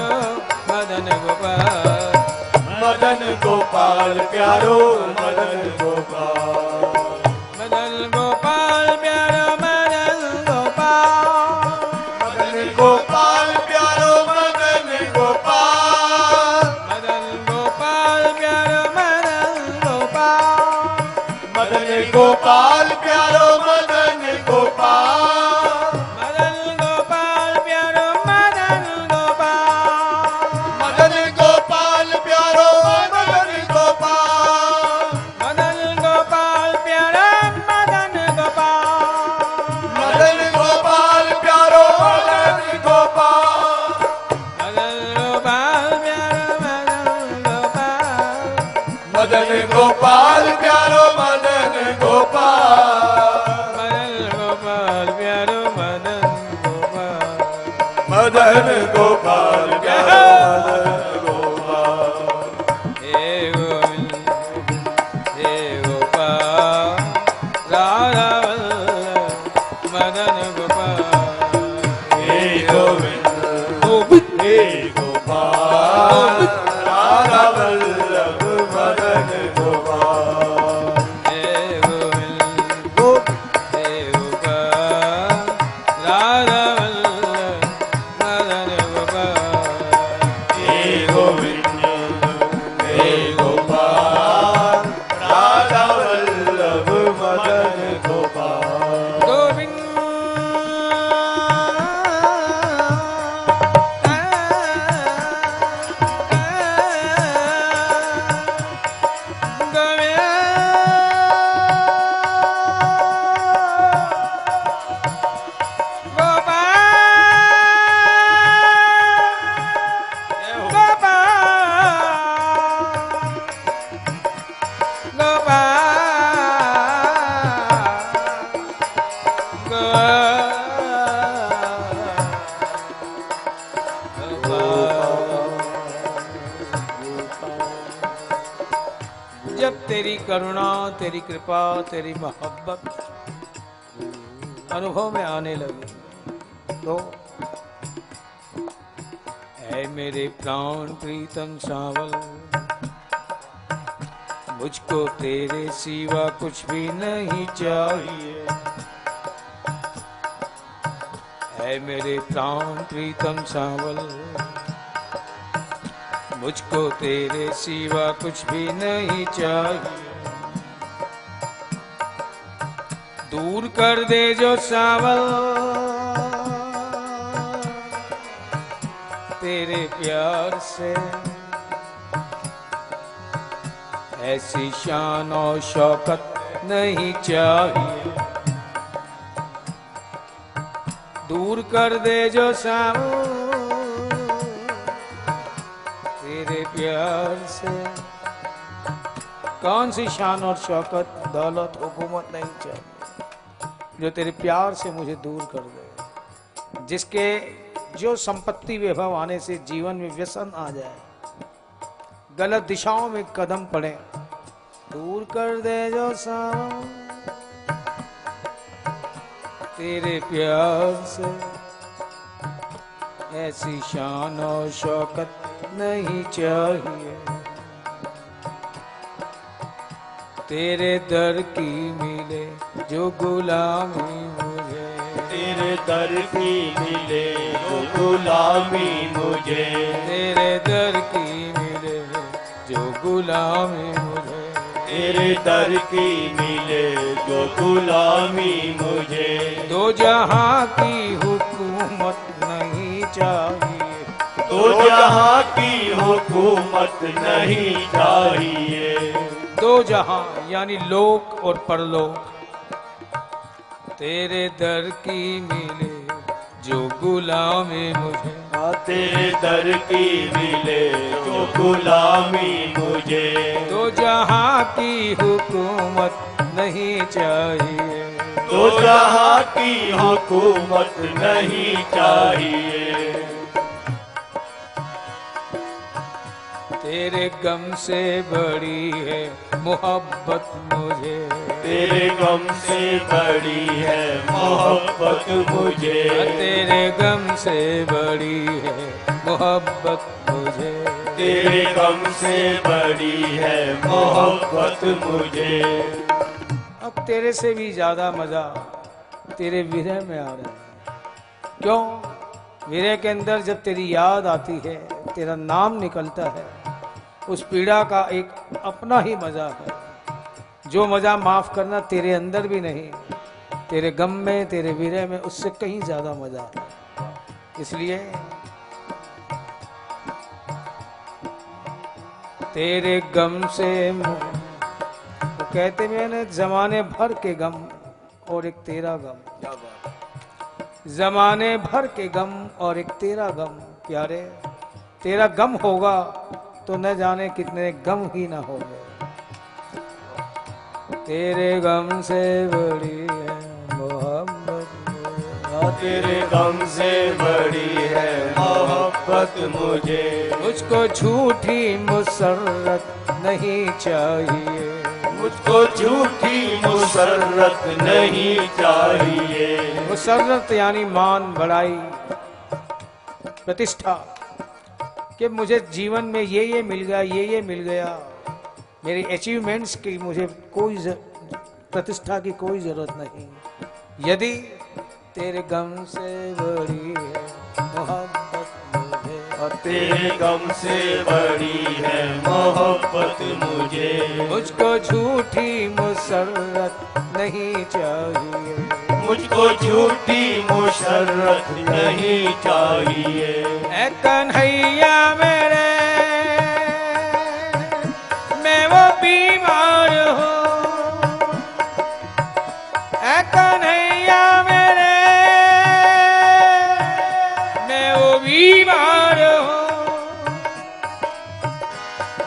मदन गोपाल जय मदन गोपाल प्यारो मदन गोपाल मदन गोपाल प्यारो मदन गोपाल मदन गोपाल प्यारो मदन गोपाल मदन गोपाल प्यारो मदन गोपाल मदन गोपाल प्यारो मदन गोपाल मदन गोपाल प्यारो मदन गोपाल मदन गोपाल प्यारो मदन गोपाल मदन गोपाल प्यारो मदन गोपाल मदन गोपाल प्यारो मदन गोपाल मदन गोपाल प्यारो मदन गोपाल मदन गोपाल प्यारो मदन गोपाल मदन गोपाल प्यारो मदन गोपाल मदन गोपाल प्यारो मदन गोपाल मदन गोपाल प्यारो मदन गोपाल हे गोविंद हे गोपाल राधा वल्लभ मदन गोपाल हे गोविंद गोविंद हे गोपाल राधा वल्लभ मदन गोपाल हे गोविंद हे गोपाल राधा वल्लभ मदन गोपाल हे गोविंद हे गोपाल राधा वल्लभ मदन गोपाल गोविंद जब तेरी करुणा तेरी कृपा तेरी मोहब्बत अनुभव में आने लगी तो ऐ मेरे प्राण प्रीतम सावल मुझको तेरे सिवा कुछ भी नहीं चाहिए। ऐ मेरे प्राण प्रीतम सावल मुझको तेरे सिवा कुछ भी नहीं चाहिए। दूर कर दे जो सावल तेरे प्यार से ऐसी शान और शौकत नहीं चाहिए। दूर कर दे जो सावल तेरे प्यार से कौन सी शान और शौकत दौलत हुकूमत नहीं चाहिए जो तेरे प्यार से मुझे दूर कर दे। जिसके जो संपत्ति वैभव आने से जीवन में व्यसन आ जाए, गलत दिशाओं में कदम पड़े, दूर कर दे जो सावल तेरे प्यार से ऐसी शान और शौकत नहीं चाहिए। तेरे दर की मिले जो गुलामी मुझे, तेरे दर की मिले जो गुलामी मुझे, तेरे दर की मिले जो गुलामी मुझे, तेरे दर की मिले जो गुलामी मुझे। दो जहां की हुकूमत नहीं चाहिए, दो जहां की हुकूमत नहीं चाहिए। दो जहां यानी लोक और परलोक, तेरे दर की मिले जो गुलामी मुझे। तेरे दर की मिले जो गुलामी मुझे। दो जहां की हुकूमत नहीं चाहिए, दो जहां की हुकूमत नहीं चाहिए। तेरे गम से बड़ी है मोहब्बत मुझे। तेरे गम से बड़ी है मोहब्बत मुझे। तेरे गम से बड़ी है मोहब्बत मुझे। तेरे गम से बड़ी है मोहब्बत मुझे। अब तेरे से भी ज्यादा मजा तेरे विरह में आ रहा है। क्यों? विरह के अंदर जब तेरी याद आती है, तेरा नाम निकलता है, उस पीड़ा का एक अपना ही मजा है, जो मजा माफ करना तेरे अंदर भी नहीं, तेरे गम में, तेरे विरह में उससे कहीं ज्यादा मजा है। इसलिए तेरे गम से वो कहते भी है ना, जमाने भर के गम और एक तेरा गम। जमाने भर के गम और एक तेरा गम। प्यारे, तेरा गम होगा तो न जाने कितने गम ही ना होंगे। तेरे गम से बड़ी है मोहब्बत, तेरे गम से बड़ी है मोहब्बत मुझे। मुझको झूठी मुसर्रत नहीं चाहिए, मुझको झूठी मुसर्रत नहीं चाहिए। मुसर्रत यानी मान, बड़ाई, प्रतिष्ठा, कि मुझे जीवन में ये मिल गया, ये मिल गया, मेरी अचीवमेंट्स की मुझे कोई प्रतिष्ठा की कोई जरूरत नहीं। यदि तेरे गम से बड़ी है मोहब्बत मुझे, और तेरे गम से बड़ी है मोहब्बत मुझे। मुझको झूठी मुसर्रत नहीं चाहिए, मुझको झूठी मुशर्रत नहीं चाहिए। ऐ कन्हैया मेरे, मैं वो बीमार हूँ। ऐ कन्हैया मेरे, मैं वो बीमार हूँ,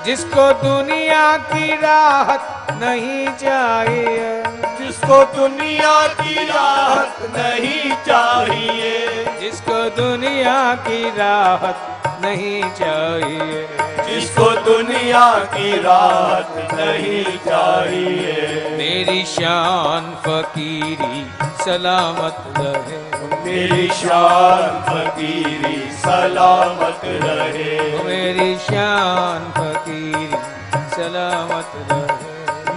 जिसको दुनिया की राहत नहीं चाहिए, जिसको दुनिया की राहत नहीं चाहिए। जिसको दुनिया की राहत नहीं चाहिए, जिसको दुनिया की राहत नहीं चाहिए। मेरी शान फकीरी सलामत रहे, मेरी शान फकीरी सलामत रहे। मेरी शान फकीरी सलामत रहे,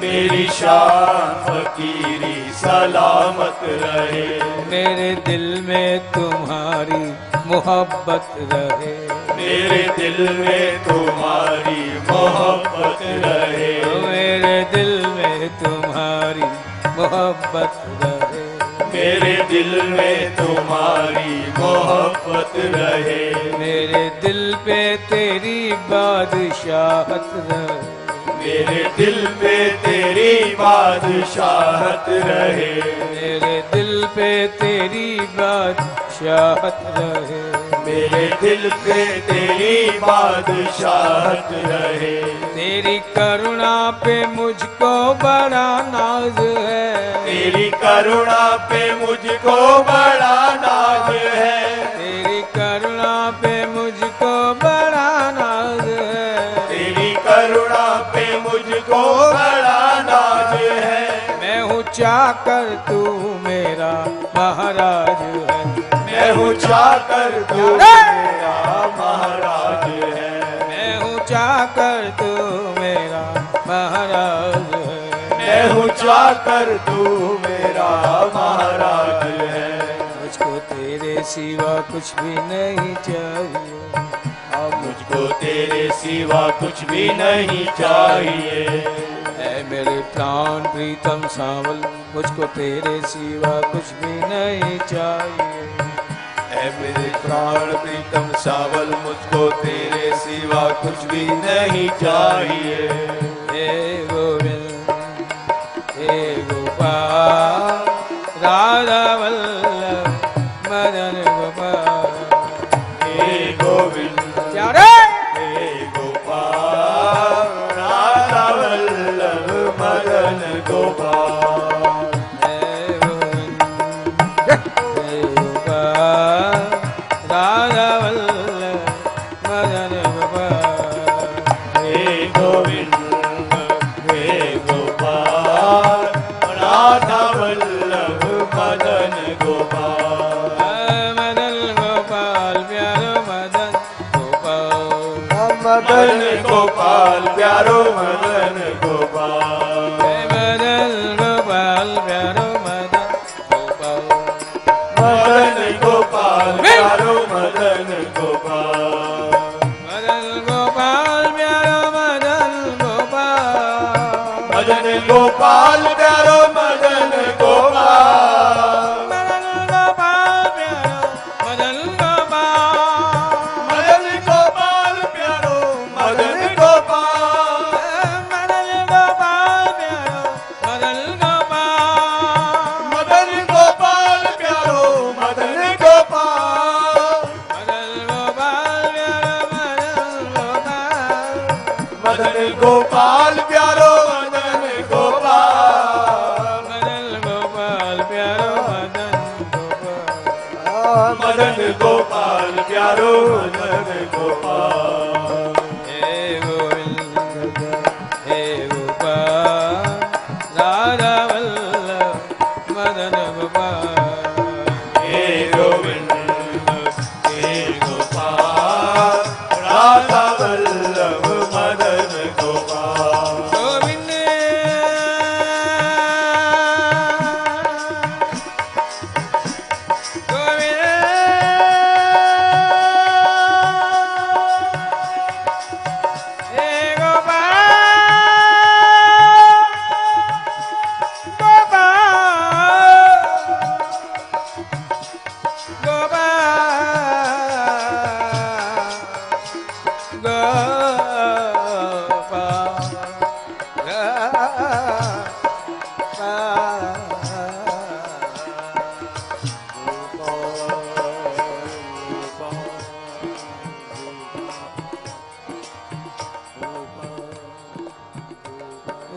मेरी शान फकीरी सलामत रहे। मेरे दिल में तुम्हारी मोहब्बत रहे, मेरे दिल में तुम्हारी मोहब्बत रहे। मेरे दिल में तुम्हारी मोहब्बत रहे, मेरे दिल में तुम्हारी मोहब्बत रहे। मेरे दिल पे तेरी बादशाहत रहे, मेरे दिल पे तेरी बादशाहत रहे। मेरे दिल पे तेरी बादशाहत रहे, मेरे दिल पे तेरी बादशाहत रहे। तेरी करुणा पे मुझको बड़ा नाज है, तेरी करुणा पे मुझको बड़ा नाज है। तेरी करुणा पे मुझको बड़ा नाज है, तेरी करुणा पे मुझको बड़ा नाज है। मैं हूँ चाकर तू मेरा महाराज है, मैं हूँ चाकर तू मेरा महाराज है। मैं हूँ चाकर तू मेरा महाराज है, मैं हूँ चाकर तू मेरा महाराज है। मुझको तेरे सिवा कुछ भी नहीं चाहिए, अब मुझको तेरे सिवा कुछ भी नहीं चाहिए। ऐ मेरे प्राण प्रीतम सांवल, मुझको तेरे सिवा कुछ भी नहीं चाहिए। ऐ मेरे प्राण प्रीतम सावल, मुझको तेरे सिवा कुछ भी नहीं चाहिए। हे गोविंद हे गोपाल राधा वल्लभ मदन गोपाल। हे गोविंद प्यारे हे गोपाल राधा वल्लभ मदन गोपाल। हे गोविंद हे गोपाल राधा वल्लभ मदन गोपाल। हे गोविंद हे गोपाल राधा वल्लभ मदन गोपाल। मदन गोपाल प्यारो मदन गोपाल। मदन गोपाल प्यारो मदन गोपाल। मदन गोपाल प्यारो मदन गोपाल। मदन गोपाल प्यारो मदन गोपाल। मदन गोपाल प्यारो मदन गोपाल। मदन गोपाल प्यारो मदन गोपाल। मदन गोपाल प्यारो मदन गोपाल। मदन गोपाल प्यारो मदन गोपाल। मदन गोपाल प्यारो मदन गोपाल। मदन गोपाल प्यारो मदन गोपाल। मदन गोपाल प्यारो मदन गोपाल। मदन गोपाल प्यारो मदन गोपाल। मदन गोपाल प्यारो मदन गोपाल। मदन गोपाल प्यारो मदन गोपाल। हे गोविंद हे गोपाल राधा वल्लभ मदन गोपाल। हे गोविंद हे गोपाल राधा वल्लभ मदन गोपाल। गोविंद गोविंद हे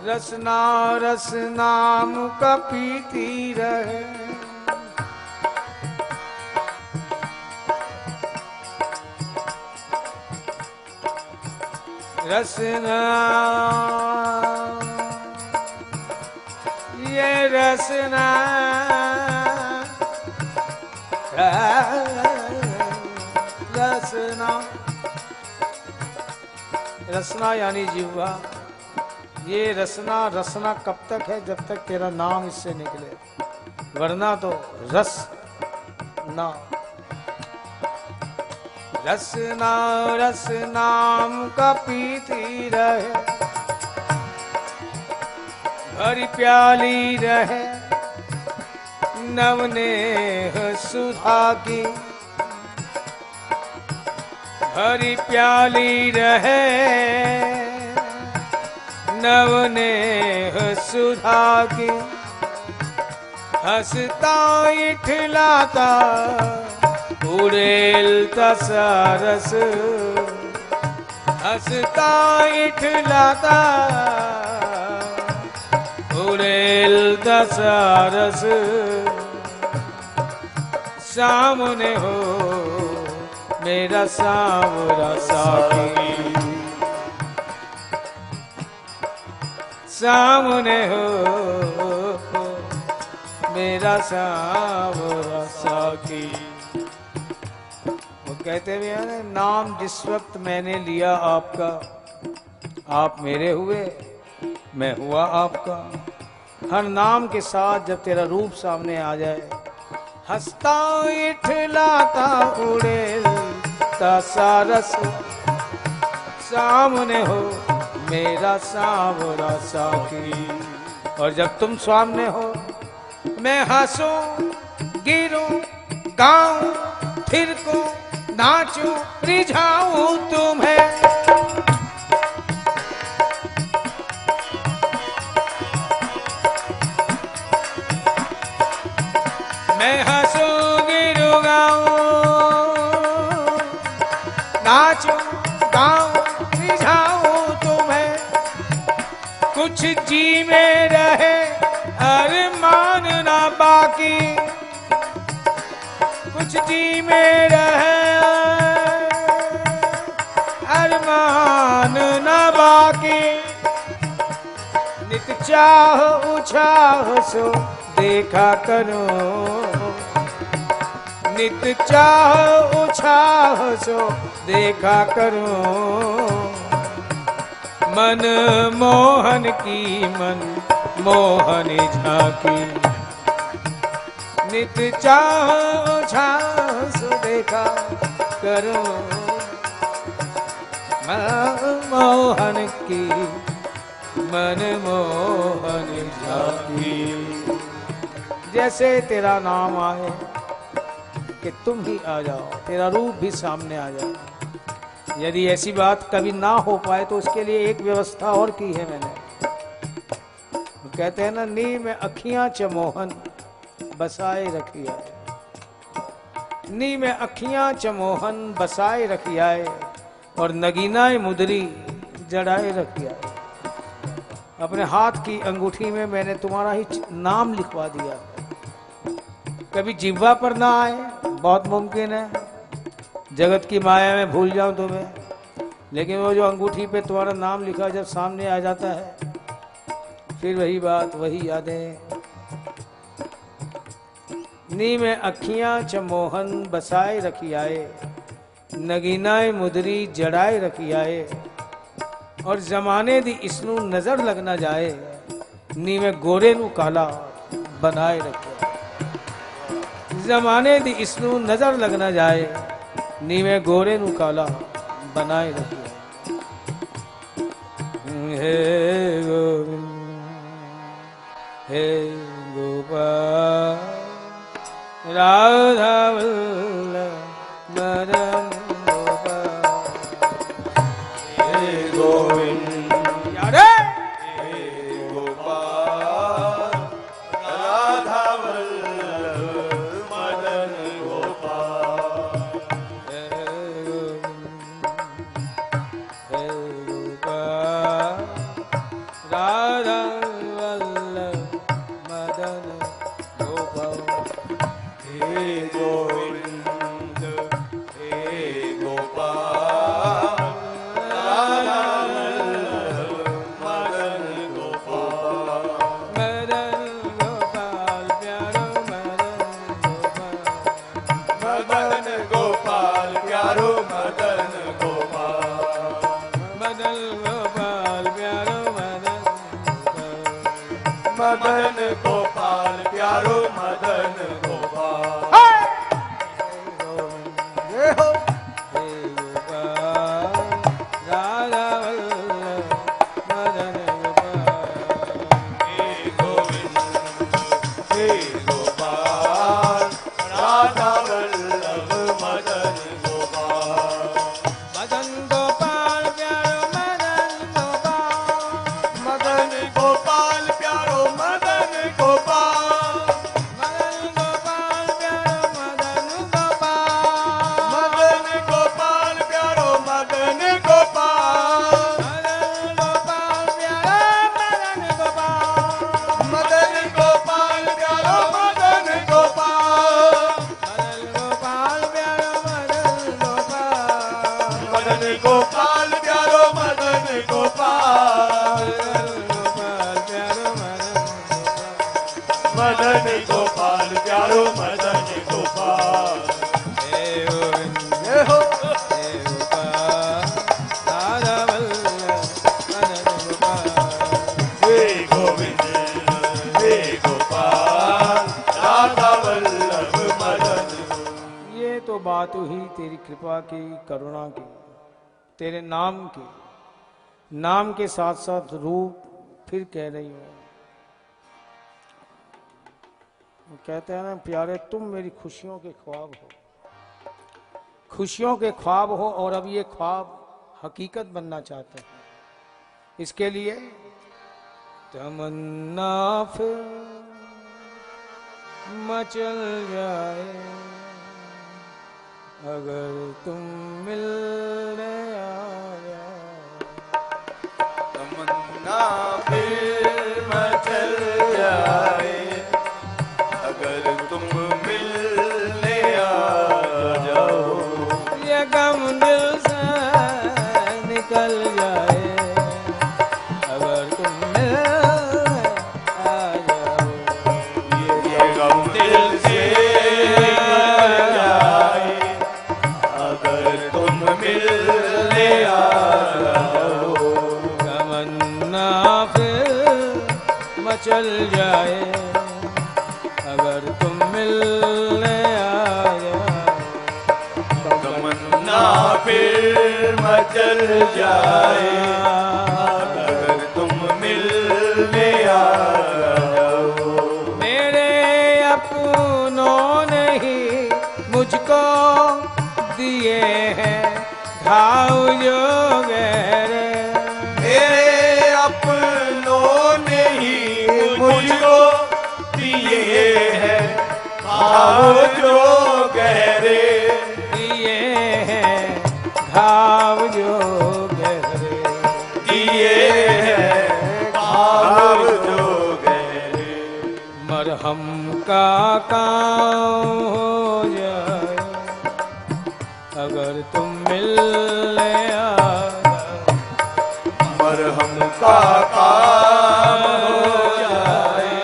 रसना रसना मुख पीती रहे। रसना ये रसना रसना रसना यानी जिह्वा। ये रसना रसना कब तक है? जब तक तेरा नाम इससे निकले, वरना तो रस ना। रसना रस नाम का पीती रहे, भरी प्याली रहे नवनेह सुधा की। भरी प्याली रहे नवनेह सुधा की। हंसता इठलाता उड़ेलता सारस। हंसता इठलाता उड़ेलता सारस। सामने हो मेरा सांवरा साकी। सामने हो मेरा सांवरा साकी। वो कहते भी हैं ना, नाम जिस वक्त मैंने लिया आपका, आप मेरे हुए, मैं हुआ आपका। हर नाम के साथ जब तेरा रूप सामने आ जाए, हंसता इठलाता उड़ेलता सारस। सामने हो मेरा सांवरा साकी। और जब तुम सामने हो मैं हंसूं गिरूं गाऊं थिरकूं नाचूं रिझाऊं तुम्हें। मैं हंसूं गिरूं गाऊं नाचूं गाऊं रिझाऊं तुम्हें। कुछ जी में रहे अरमान ना बाकी, कुछ जी में रहे अरमान ना बाकी। नित चाह उछाह सो देखा करो, नित चाह उछाह सो देखा करो। मन मोहन की मन मोहन झांकी, नित चाह उछाह सो देखा करो। मन मोहन की मन मोहन झांकी। जैसे तेरा नाम आए कि तुम ही आ जाओ, तेरा रूप भी सामने आ जाए। यदि ऐसी बात कभी ना हो पाए तो उसके लिए एक व्यवस्था और की है मैंने। कहते हैं ना, नी में अखियां चमोहन बसाए रखिया, नी में अखियां चमोहन बसाए रखियाए और नगीनाए मुदरी जड़ाए रखिया। अपने हाथ की अंगूठी में मैंने तुम्हारा ही नाम लिखवा दिया। कभी जिह्वा पर ना आए, बहुत मुमकिन है, जगत की माया में भूल जाऊं तुम्हें, लेकिन वो जो अंगूठी पे तुम्हारा नाम लिखा जब सामने आ जाता है फिर वही बात वही यादें। नी में अखियां चमोहन बसाए रखियाए, नगीनाए मुदरी जड़ाए रखियाए और जमाने दी इसनू नजर लग ना जाए। नी में गोरे नू काला बनाए रखिया, जमाने दी इसनू नजर लग ना जाए। नी में गोरे नू काला बनाए रखिया। हे गोविंद हे गोपाल राधा वल्लभ मदन गोपाल। हे गोविंद यारे हे गोपाल राधा वल्लभ मदन गोपाल। हे गोपाल राधा वल्लभ मदन गोपाल। हे गोविंद हे गोपाल राधा वल्लभ मदन गोपाल। मदन गोपाल प्यारो मदन गोपाल, मदन गोपाल प्यारो मदन गोपाल। मदन गोपाल प्यारो मदन गोपाल। मदन गोपाल प्यारो मदन गोपाल। हे गोपाल राधा वल्लभ मदन गोपाल। हे गोविंद हे गोपाल राधा वल्लभ मदन गोपाल। मदन गोपाल प्यारो मदन गोपाल। मदन गोपाल प्यारो मदन गोपाल। मदन गोपाल प्यारो मदन गोपाल। मदन गोपाल प्यारो मदन गोपाल। मदन गोपाल प्यारो मदन गोपाल। मदन गोपाल प्यारो मदन गोपाल। मदन गोपाल प्यारो मदन गोपाल। मदन गोपाल प्यारो मदन गोपाल। हे गोविंद हे हो हे गोपाल राधा वल्लभ मदन गोपाल। हे गोविंद हे गोपाल राधा वल्लभ मदन। ये तो बात हुई तेरी कृपा की, करुणा की, तेरे नाम की। नाम के साथ साथ रूप फिर कह रही हो। कहते हैं ना प्यारे, तुम मेरी खुशियों के ख्वाब हो, खुशियों के ख्वाब हो, और अब ये ख्वाब हकीकत बनना चाहते हैं। इसके लिए तमन्ना फिर मचल जाए अगर तुम मिलने आ जाओ। तमन्ना फिर मचल जाए अगर तुम मिलने आ जाओ। ये गम दिल से निकल जाए अगर तुम मिलने आ जाओ। ये गम दिल से निकल जाए अगर तुम मिलने आ जाओ। तमन्ना फिर मचल जाए अगर तुम मिलने आ जाओ। तमन्ना फिर मचल जाए अगर तुम मिलने आ जाओ। मेरे अपनों ने ही मुझको दिए हैं घाव जो गहरे। मेरे अपनों ने ही मुझको दिए हैं घाव जो गहरे। दिए हैं घाव जो गहरे। दिए हैं घाव जो गहरे। मरहम का काम हो जाए अगर तुम मिलने आ जाओ। मरहम का काम हो जाए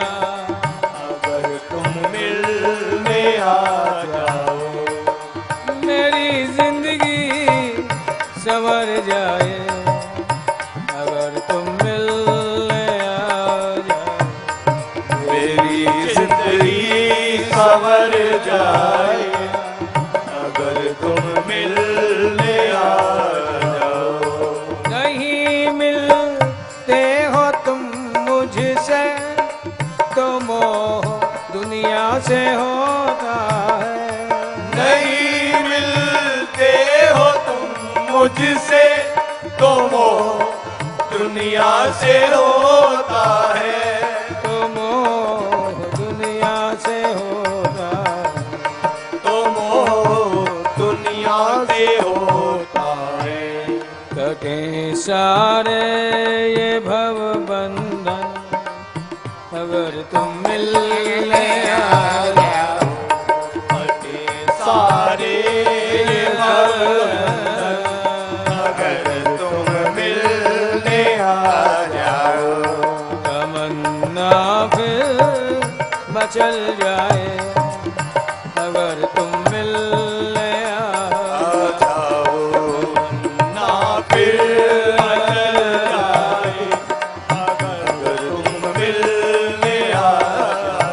अगर तुम मिलने आ जाओ। मेरी जिंदगी संवर जाए अगर तुम मिलने आ जाओ। मेरी जिंदगी संवर जाए अगर तुम मिलने आ जाओ। नहीं मिलते हो तुम मुझसे तो मोह दुनिया से होता है। नहीं मिलते हो तुम मुझसे तो मोह दुनिया से होता है। तो मोह दुनिया से होता है। तो मोह दुनिया से होता है। कटे सारे ये भव बंधन अगर तुम मिलने आ जाओ। कटे सारे भव अगर तुम मिलने आ जाओ। तमन्ना फिर मचल जाए अगर तुम मिलने आ जाओ। ना फिर मचल जाए अगर तुम मिलने आ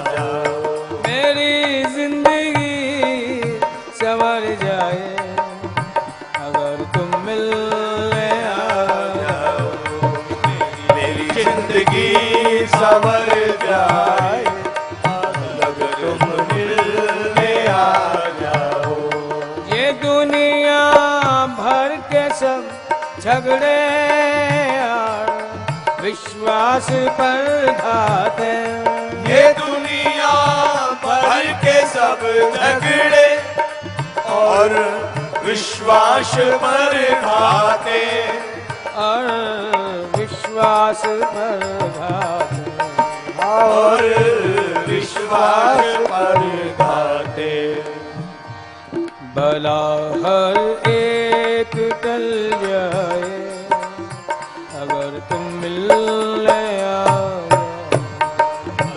जाओ। मेरी जिंदगी संवर जाए अगर तुम मिलने आ जाओ। मेरी जिंदगी संवर जाए अगर तुम मिलने आ जाओ। ये दुनिया भर के सब झगड़े और विश्वास पर घात हैं। ये दुनिया भर के सब झगड़े और विश्वास पर खाते और विश्वास पर घात हैं। और विश्वास पर खाते। भला हर एक टल जाए अगर तुम मिलने आओ।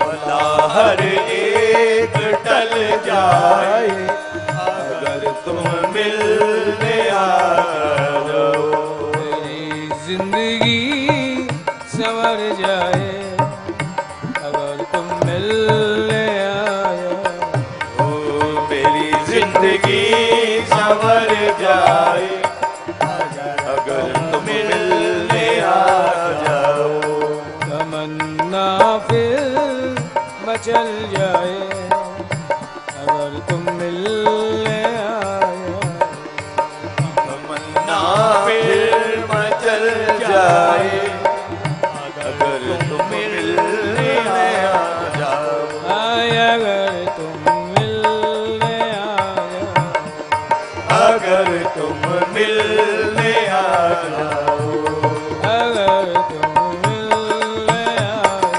भला हर एक टल जाए अगर तुम मिलने आ जाओ। मेरी जिंदगी संवर जाए अगर तुम मिलने आए। ओ मेरी जिंदगी संवर जाए अगर तुम मिलने आ ना फिर मचल जाए अगर तुम मिलने आए। तमन्ना फिर मचल जाए अगर तुम मिलने आ जाओ। अगर तुम मिलने आए, अगर तुम मिलने आ जाओ। अगर तुम मिलने आए,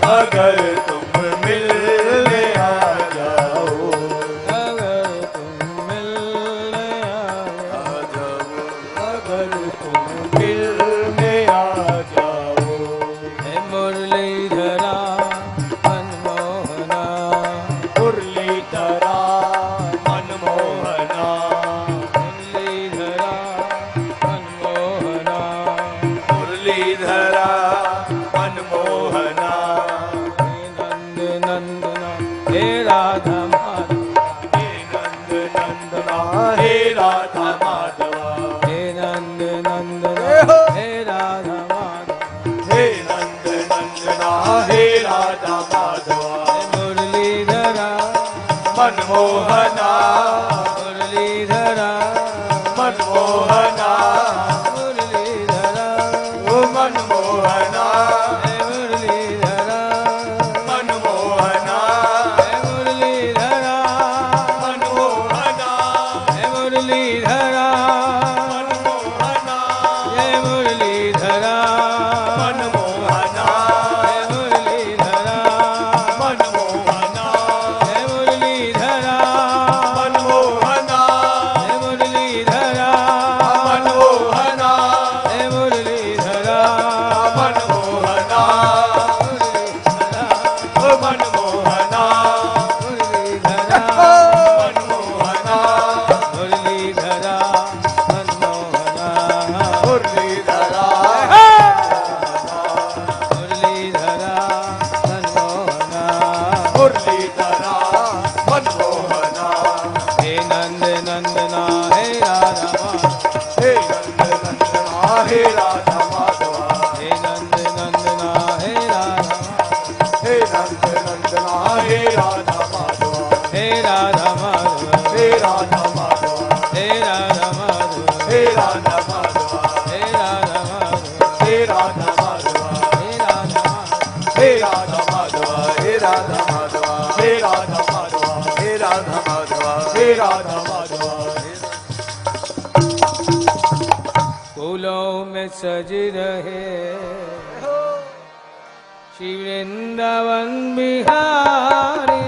अगर तुम मिलने आ जाओ। अगर तुम मिलने आए, आ जाओ। अगर तुम मिलने आ जाओ। हे मुरलीधरा मनमोहना, मुरलीधरा मनमोहना। मुरलीधरा मनमोहना, मुरलीधरा मनमोहना। हे नंद नंदना हे राधा माधव, हे नंद नंदना हे राधा माधवा। हे नंद नंदना हे राधा माधव, हे नंद नंदना हे राधा माधवा। हे मुरलीधरा मनमोहना मुरलीधरा मनमोहना। मुरलीधरा ओ मनमोहना हे मुरलीधरा मनमोहना। हे मुरलीधरा मनमोहना हे मुरलीधरा मनमोहना। हे मुरलीधरा मनमोहना हे मुरलीधरा मनमोहना। हे मुरलीधरा मनमोहना हे मुरलीधरा मनमोहना। हे मुरलीधरा मनमोहना ओ मनमोहना। मुरलीधरा मनमोहना मुरलीधरा मनमोहना मुरलीधरा मुरलीधरा मनमोहना मुरलीधरा मनमोहना। हे नंद नंदना हे राधा हे नंद नंदना हे राधा माधवा। हे नंद नंदना हे राधा हे नंद नंदना हे राधा माधवा। हे राधा माधव हे राधा माधवा। हे राधा माधव हे राधा माधवा। हे राधा माधव हे राधा माधवा। हे राधा माधव हे राधा माधवा। हे राधा माधवा। हे राधा माधवा। हे राधा माधवा। हे राधा माधवा। फूलों में सज रहे श्री वृंदावन बिहारी,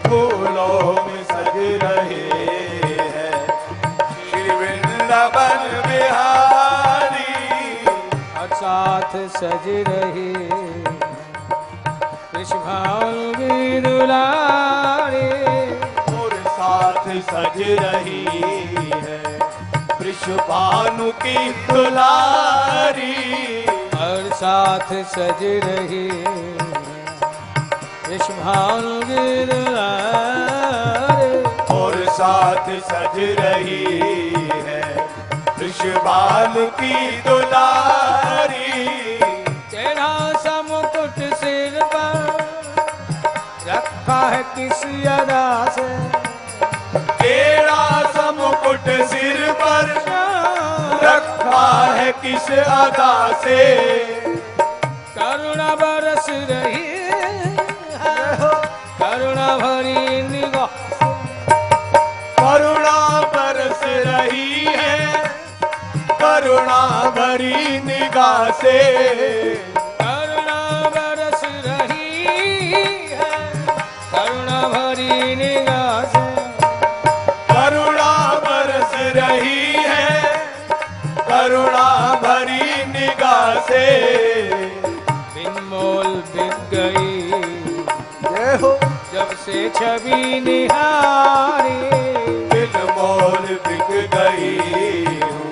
फूलों में सज रहे हैं श्री वृंदावन बिहारी। और साथ सज रही कृष्ण दुलारी, और साथ सज रही है वृषभानु की दुलारी। और साथ सज रही कृष्ण दुलारी, और साथ सज रही है वृषभानु की दुलारी। तेरा सा मुकुट सिर पर रखा है किस अदा से, तेरा सा मुकुट सिर पर रखा है किस अदा से। करुणा बरस रही है करुणा भरी निगाह, करुणा बरस रही है करुणा भरी निगाह से। करुणा बरस रही है करुणा भरी निगाह से, करुणा बरस रही है करुणा भरी निगाह से। बिन मोल बिक गई जय हो। जब से छवि निहारी, बिन मोल बिक गई हूँ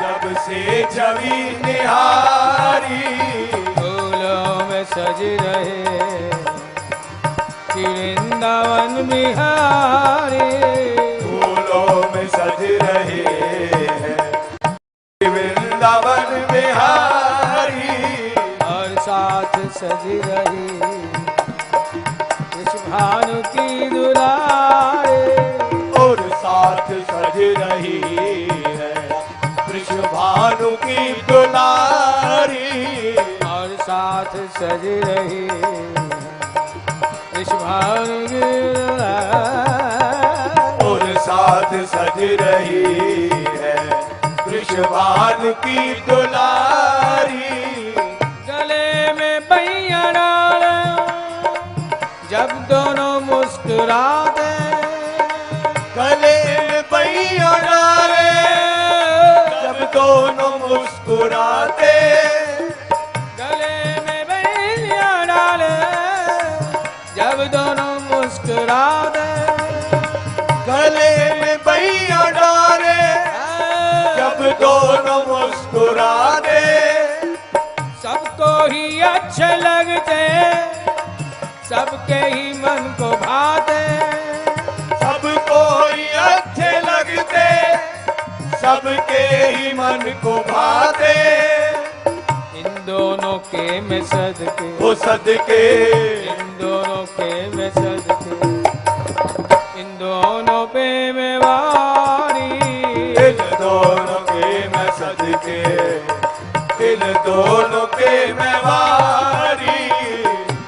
जब से छवि निहारी। फूलों में सज रहे श्री वृंदावन बिहारी, फूलों में सज रहे हैं वृंदावन बिहारी। और साथ सज रही वृषभानु की दुलारे। और साथ सज रही है वृषभानु की दुलारी। और साथ सज रही वृषभानु की दुलारे। और साथ सज रही है वृषभानु की दुलारी। गले में बैया डाले जब दोनों मुस्कुराते। गले में बैया डाले जब दोनों मुस्कुराते। गले में बैया डाले जब दोनों मुस्कुराते। गले में बैया डाले जब दोनों मुस्कुराते। सबको ही अच्छे लगते सबके ही मन को भाते। सबको ही अच्छे लगते सबके ही मन को भाते। इन दोनों के में सदके वो सदके। इन दोनों के में सदके इन दोनों पे में वारी। इन दोनों के मैं सदके इन दोनों के मैं वारी।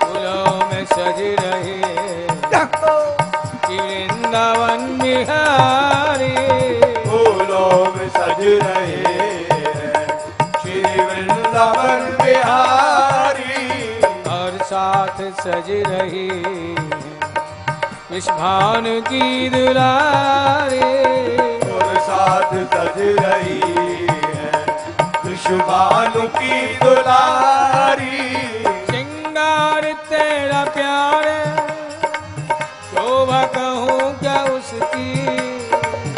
फूलों में सज रहे वृंदावन बिहारी। फूलों में सज रहे श्री वृंदावन बिहारी। और साथ सज रही वृषभानु की दुलारी। और साथ सज रही है वृषभानु की दुलारी। श्रृंगार तेरा प्यार शोभा कहूँ क्या उसकी।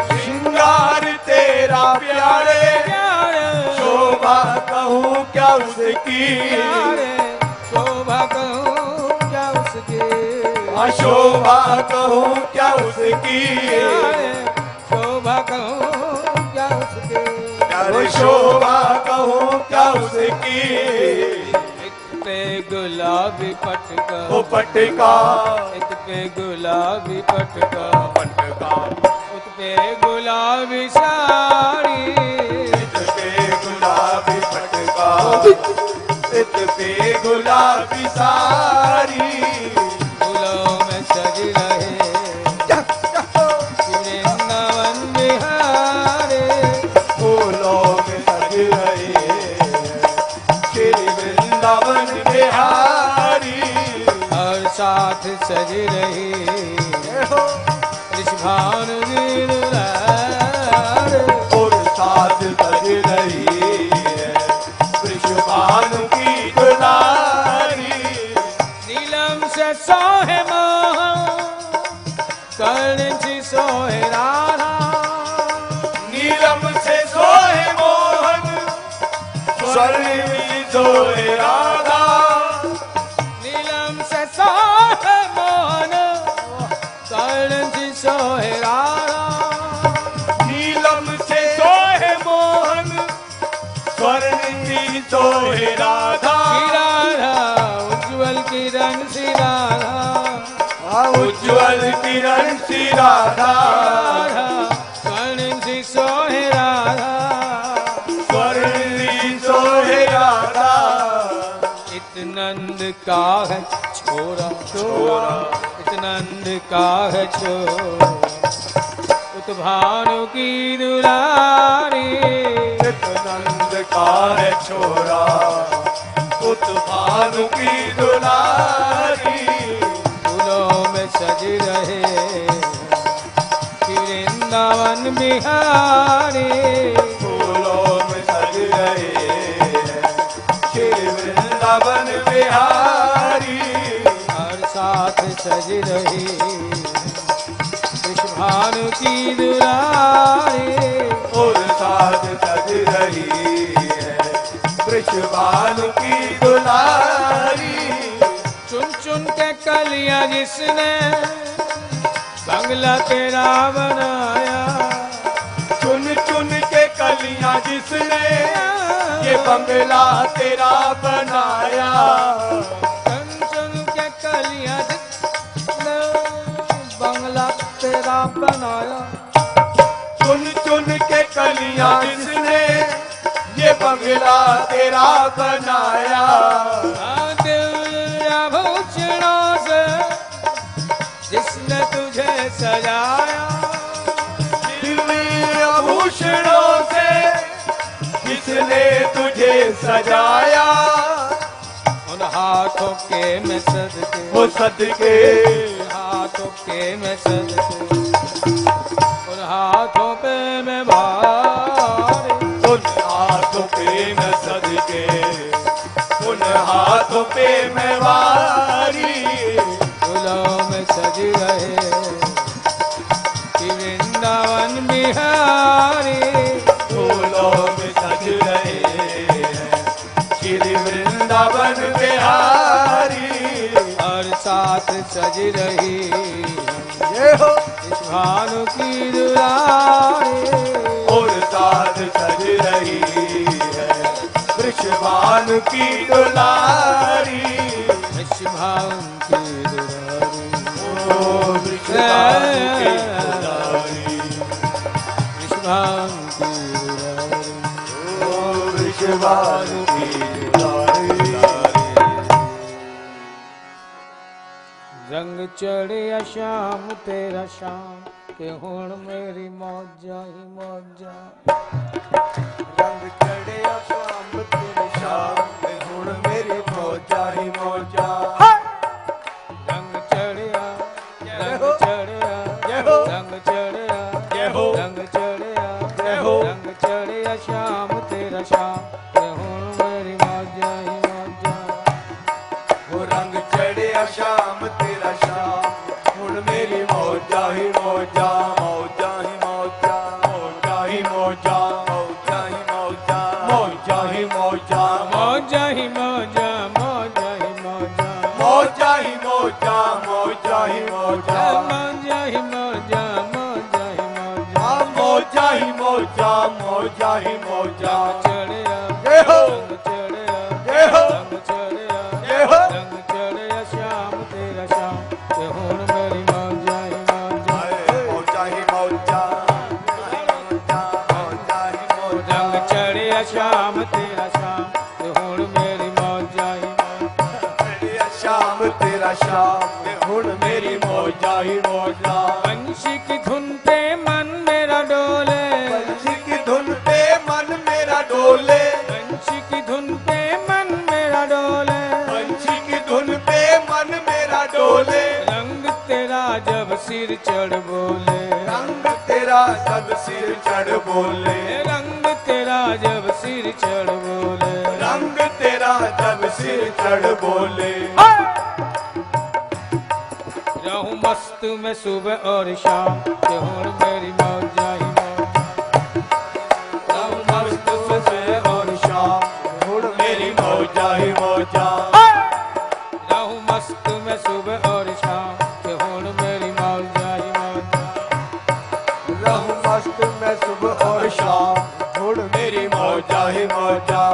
श्रृंगार तेरा प्यारे प्यार शोभा कहूँ क्या उसकी। प्यार शोभा कहूँ क्या उसकी। शोभा कहूँ क्या उसकी। प्यार शोभा कहूँ क्या उसकी। अरे शोभा कहूँ क्या उसकी। एक पे गुलाबी पटका वो पटका एक पे गुलाबी पटका पटका उस पे गुलाबी साड़ी। इत पे गुलाबी पटका इत पे गुलाबी सारी। फूलों में सज रहे वृंदावन बिहारी। फूलों में सज रहे श्री वृंदावन बिहारी। और साथ सज रही वृषभानु की दुलारी। और साथ सज रही है वृषभानु की दुलारी। नीलम से सोहे मोहन कर्ण से सोहे राधा। नीलम से सोहे मोहन स्वर्ण सोहे राधा। नीलम से सोहे मोहन कर्ण से सोहे राधा। नीलम से सोहे मोहन स्वर्ण सोहे राधा। राधा उज्ज्वल किरण सी राधा। उज्ज्वल किरण सी राधा। राधा कर्ण से सोहे राधा। स्वर्ण सोहे राधा। इतनंद का है छोरा छोरा इतनंद का है छोरा उत भानु की दुलारी। नंद का है छोरा उत भानु की दुलारी। फूलों में सज रहे वृंदावन बिहारी। फूलों में सज रहे श्री वृंदावन बिहारी। और साथ सज रही वृषभानु की दुलारी। और साथ सज रही है वृषभानु की दुलारी। चुन चुन के कलियां जिसने बंगला तेरा बनाया। चुन चुन के कलियां जिसने ये ये बंगला तेरा बनाया। चुन चुन के कलियां बंगला तेरा बनाया। चुन चुन के कलियां जिसने ये बंगला तेरा बनाया। दिव्य आभूषणों से जिसने तुझे सजाया। दिव्य आभूषणों से जिसने तुझे सजाया। उन हाथों के मैं सदके, वो सदके, हाथों के मैं सदके, उन हाथों पे मैं भारी, उन हाथों पे मैं सदके, उन हाथों पे मैं वारी। फूलों में सज रहे कि वृंदावन बिहारी। फूलों में सज रहे हैं श्री वृंदावन बिहारी। और साथ सज रही ये हो इस भानु की दुलारी। और साथ सज रही है वृषभानु की दुलारी। इस भानु की दुलारी, ओ वृषभानु की दुलारी, इस भानु की दुलारी। ओ वृषभानु की दुलारी। रंग चढ़िया शाम तेरा शाम के हुण मेरी मौजा ही मौजा। रंग चढ़िया शाम तेरी शाम में हुण मेरी मौजा ही मौजा। रंग चढ़िया, रंग चढ़िया, रंग चढ़िया, रंग चढ़िया, रंग चढ़िया शाम तेरा शाम के हुण मेरी मौजा ही मौजा। वो रंग चढ़िया शाम तेरा शाम हुण मेरी मौजा ही मौजा। मौजा ही मौजा, मौजा ही मौजा, मौजा ही मौजा, मौजा ही मौजा, मौजा ही मौजा, मौजा ही मौजा, मौजा ही मौजा, मौजा ही मौजा, मौजा ही मौजा, मौजा ही मौजा। मौजा ही मौजा, मौजा ही मौजा। चढ़िया, जय हो, रंग चढ़िया, जय हो, रंग चढ़िया, जय हो। रंग चढ़िया शाम तेरा शाम के हुण मेरी मौजा ही मौजा। मौजा ही मौजा, मौजा ही मौजा। रंग चढ़िया शाम तेरा शाम के हुण मेरी मौजा ही मौजा। शाम तेरा शाम हुण मेरी मौजा ही मौजा। बंशी की धुन पे मन मेरा डोले, बंसी की धुन पे मन मेरा डोले। बंशी की धुन पे मन मेरा डोले। बंसी की धुन पे मन मेरा डोले। रंग तेरा जब सिर चढ़ बोले, रंग तेरा जब सिर चढ़ बोले। रंग तेरा जब सिर चढ़ बोले। रंग तेरा जब सिर चढ़ बोले। रहूं मस्त में सुबह और शाम के हुण मेरी मौजा ही मौजा। रहूं मस्त में सुबह और शाम हुण मेरी मौजा ही मौजा। रहूं मस्त में सुबह और शाम के हुण मेरी मौजा ही मौजा। रहूं मस्त में सुबह और शाम हुण मेरी मौजा ही मौजा।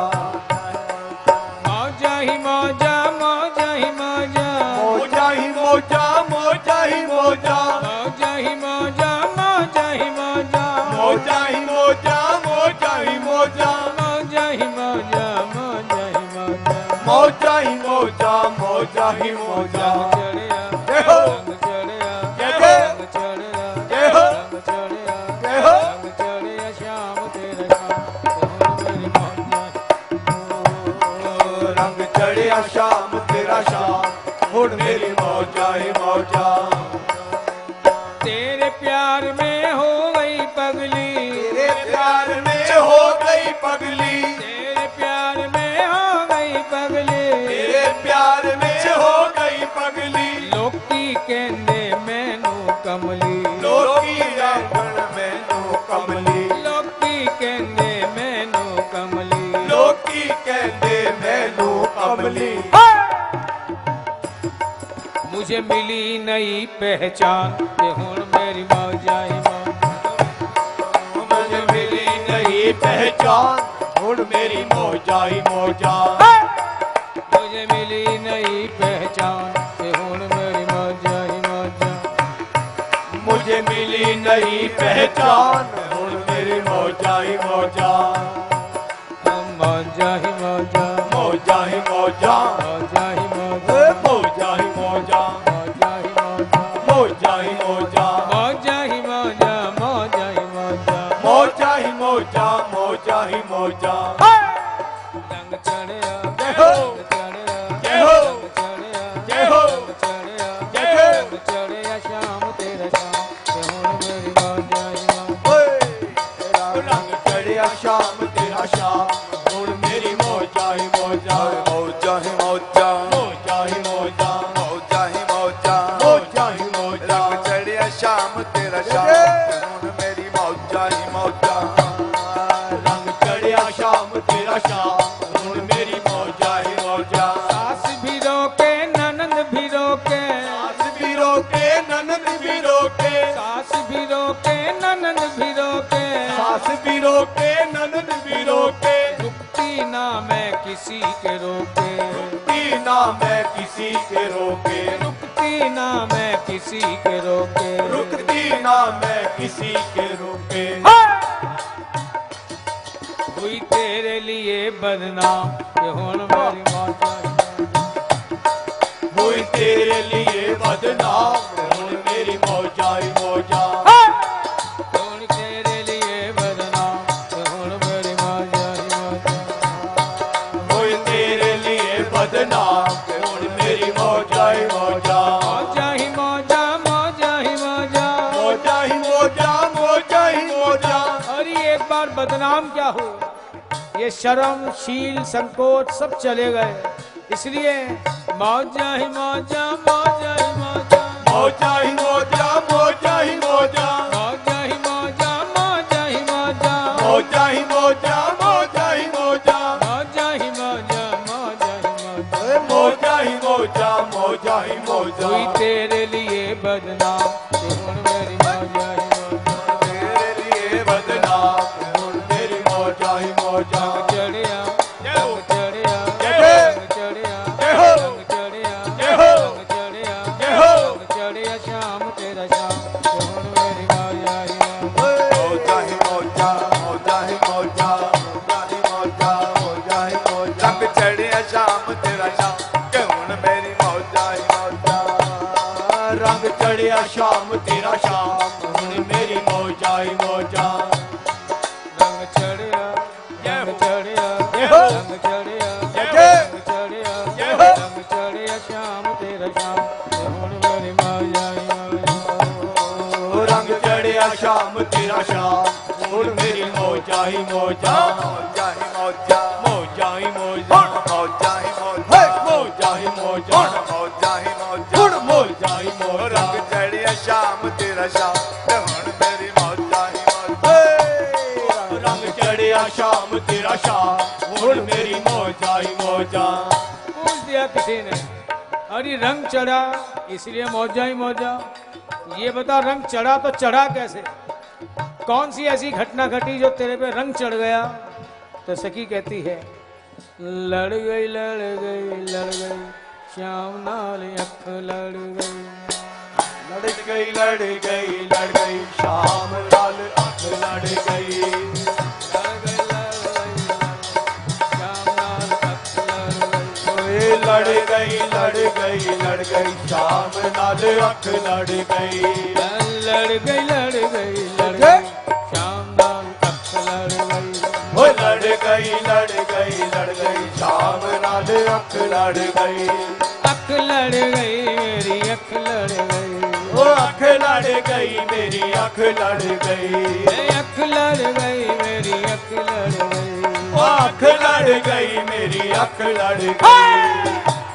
मौजा ही मौजा, मौजा ही मौजा, मौजा ही मौजा, मौजा ही मौजा, मौजा ही मौजा, मौजा ही मौजा, मौजा ही मौजा, मौजा ही मौजा, मौजा ही मौजा, मौजा ही मौजा। मौजा ही मौजा, मौजा ही मौजा। रंग चढ़िया, जय हो, रंग चढ़िया, जय हो, रंग चढ़िया, जय हो, रंग चढ़िया, जय हो। रंग चढ़िया शाम तेरा शाम के हुण मेरी मौजा। रंग चढ़िया शाम तेरा शाम हुण मेरी मौजा ही मौजा। तेरे प्यार में हो गई पगली, तेरे प्यार में हो गई पगली। तेरे प्यार में हो गई पगली। तेरे प्यार में हो गई पगली। लोकी कहने मैनू कमली, लोकी रंगण मैनू कमली। लोकी कहने मैनू कमली। लोकी कहते मैनू कमली। मुझे मिली नई पहचान के हुण मेरी मौजा ही मौजा। मुझे मिली नई पहचान हुण मेरी मौजा ही मौजा। मुझे मिली नई पहचान ते हुण मेरी मौजा ही मौजा। मुझे मिली नई पहचान हुण मेरी मौजा ही मौजा। मौजा ही मौजा मौजा ही मौजा मौजा ही मौजा मौजा ही मौजा मौजा ही मौजा मौजा ही मौजा मौजा ही मौजा मौजा ही मौजा मौजा ही मौजा मौजा ही मौजा। रंग चढ़िया जय हो रंग चढ़िया जय हो रंग चढ़िया जय हो रंग चढ़िया जय हो। रंग चढ़िया श्याम तेरा श्याम ते हुण मेरी मौजा ही मौजा। रंग चढ़िया शाम तेरा शाम हुण मेरी मौजा ही मौजा। मौजा ही मौजा मौजा ही मौजा मौजा ही मौजा मौजा ही मौजा। रंग चढ़िया शाम तेरा शाम हुण मेरी मौजा ही मौजा। रंग चढ़िया शाम तेरा शाम हुण मेरी मौजा ही मौजा। सास भी रोके ननंद भी रोके सास भी रोके ननद भी रोके सास भी रोके ननंद भी रोके सास भी रोके ननद भी रोके। रुकती ना मैं किसी के रोके रुकती ना मैं किसी के रोके रुकती ना मैं किसी के रोके रुकती ना मैं किसी के रोके। हुई तेरे लिए बदनाम ये हुण मेरी मौजा ही मौजा। हुई तेरे लिए बदनाम हुण मेरी मौजा ही मौजा। हुण तेरे लिए बदनाम ये हुण मेरी मौजा ही मौजा। हुई तेरे लिए बदनाम हुण मेरी मौजा ही मौजा। मौजा ही मौजा मौजा ही मौजा। मौजा ही मौजा मौजा ही मौजा। अरे एक बार बदनाम क्या हुए, ये शर्म शील संकोच सब चले गए, इसलिए मौजा ही मौजा मौजा ही मौजा मौजा ही मौजा मौजा ही मौजा मौजा ही मौजा मौजा ही मौजा मौजा ही मौजा मौजा ही मौजा मौजा ही मौजा मौजा ही मौजा। मौजा ही मौजा मौजा ही मौजा। हुई तेरे लिए बदनाम ते हुण मेरी मौजा ही मौजा। तेरे लिए बदनाम हुण मेरी मौजा ही मौजा। चढ़िया रंग चढ़िया जय हो। रंग चढ़िया जय हो। रंग चढ़िया जय हो। रंग चढ़िया जय हो। रंग चढ़िया श्याम तेरा श्याम ते हुण मेरी मौजा ही मौजा। मौजा ही मौजा मौजा ही मौजा मौजा ही मौजा मौजा ही मौजा। रंग चढ़िया शाम तेरा शाम के हुण मेरी मौजा ही मौजा। रंग चढ़िया शाम तेरा शाम हुण मेरी मौजा ही मौजा। रंग चढ़िया रंग चढ़िया जय हो। रंग चढ़िया जय हो। रंग चढ़िया जय हो। रंग चढ़िया श्याम तेरा श्याम ते हुण मेरी मौजा ही मौजा। रंग चढ़िया शाम तेरा शाम हुण मेरी मौजा ही मौजा। मौजा ही मौजा मौजा ही मौजा मौजा ही मौजा मौजा ही मौजा मौजा ही मौजा हुण मौजा ही मौजा। रंग चढ़िया शाम तेरा शाम हुण मेरी मौजा ही मौजा। रंग चढ़िया शाम तेरा शाम हुण मेरी मौजा ही मौजा। पूछ दिया किसी ने, अरे रंग चढ़ा इसलिए मौजा ही मौजा, ये बता रंग चढ़ा तो चढ़ा कैसे, कौन सी ऐसी घटना घटी जो तेरे पे रंग चढ़ गया। तो सखी कहती है, लड़ गई लड़ गई लड़ गई श्याम नाल अख लड़ गई। लड़ गई लड़ गई लड़ गई शाम लाल अख लड़ गई। लड़ गई लड़ गई श्याम नाल अख लड़ गई। ओए लड़ गई लड़ गई लड़ गई शाम नाल अख लड़ गई। लड़ गई लड़ गई लड़ गई श्याम नाल अख लड़ गई। ओए लड़ गई लड़ गई लड़ गई शाम नाल अख लड़ गई। अख लड़ गई मेरी अख लड़ गई। ओ अख लड़ गई मेरी अख लड़ गई। अख लड़ गई मेरी अख लड़ गई। ओ अख लड़ गई मेरी अख लड़ गई।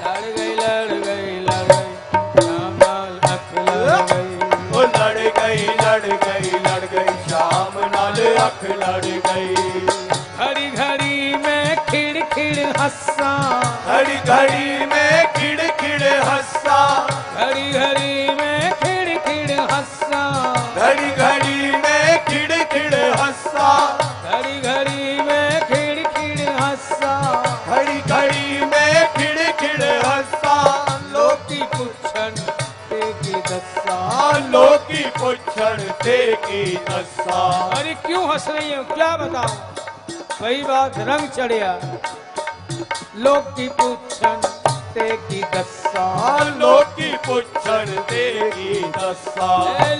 लड़ गई लड़ गई लड़ गई श्याम नाल अख लड़ गई। ओ लड़ गई लड़ गई लड़ गई शाम नाल अख लड़ गई। घड़ी घड़ी में खिड़ खिड़ हंसा। घड़ी घड़ी में खिड़ खिड़ हंसा। घड़ी घड़ी में खिड़ खिड़ हंसा। घड़ी घड़ी में खिड़ खिड़ हंसा। घड़ी घड़ी में खिड़ खिड़ पुछण ते की दसा। अरे क्यों हंस रही हो, क्या बताऊं? वही बात, रंग चढ़िया। लोग की पूछन ते की दसा, लोग की पुछण ते की दसा।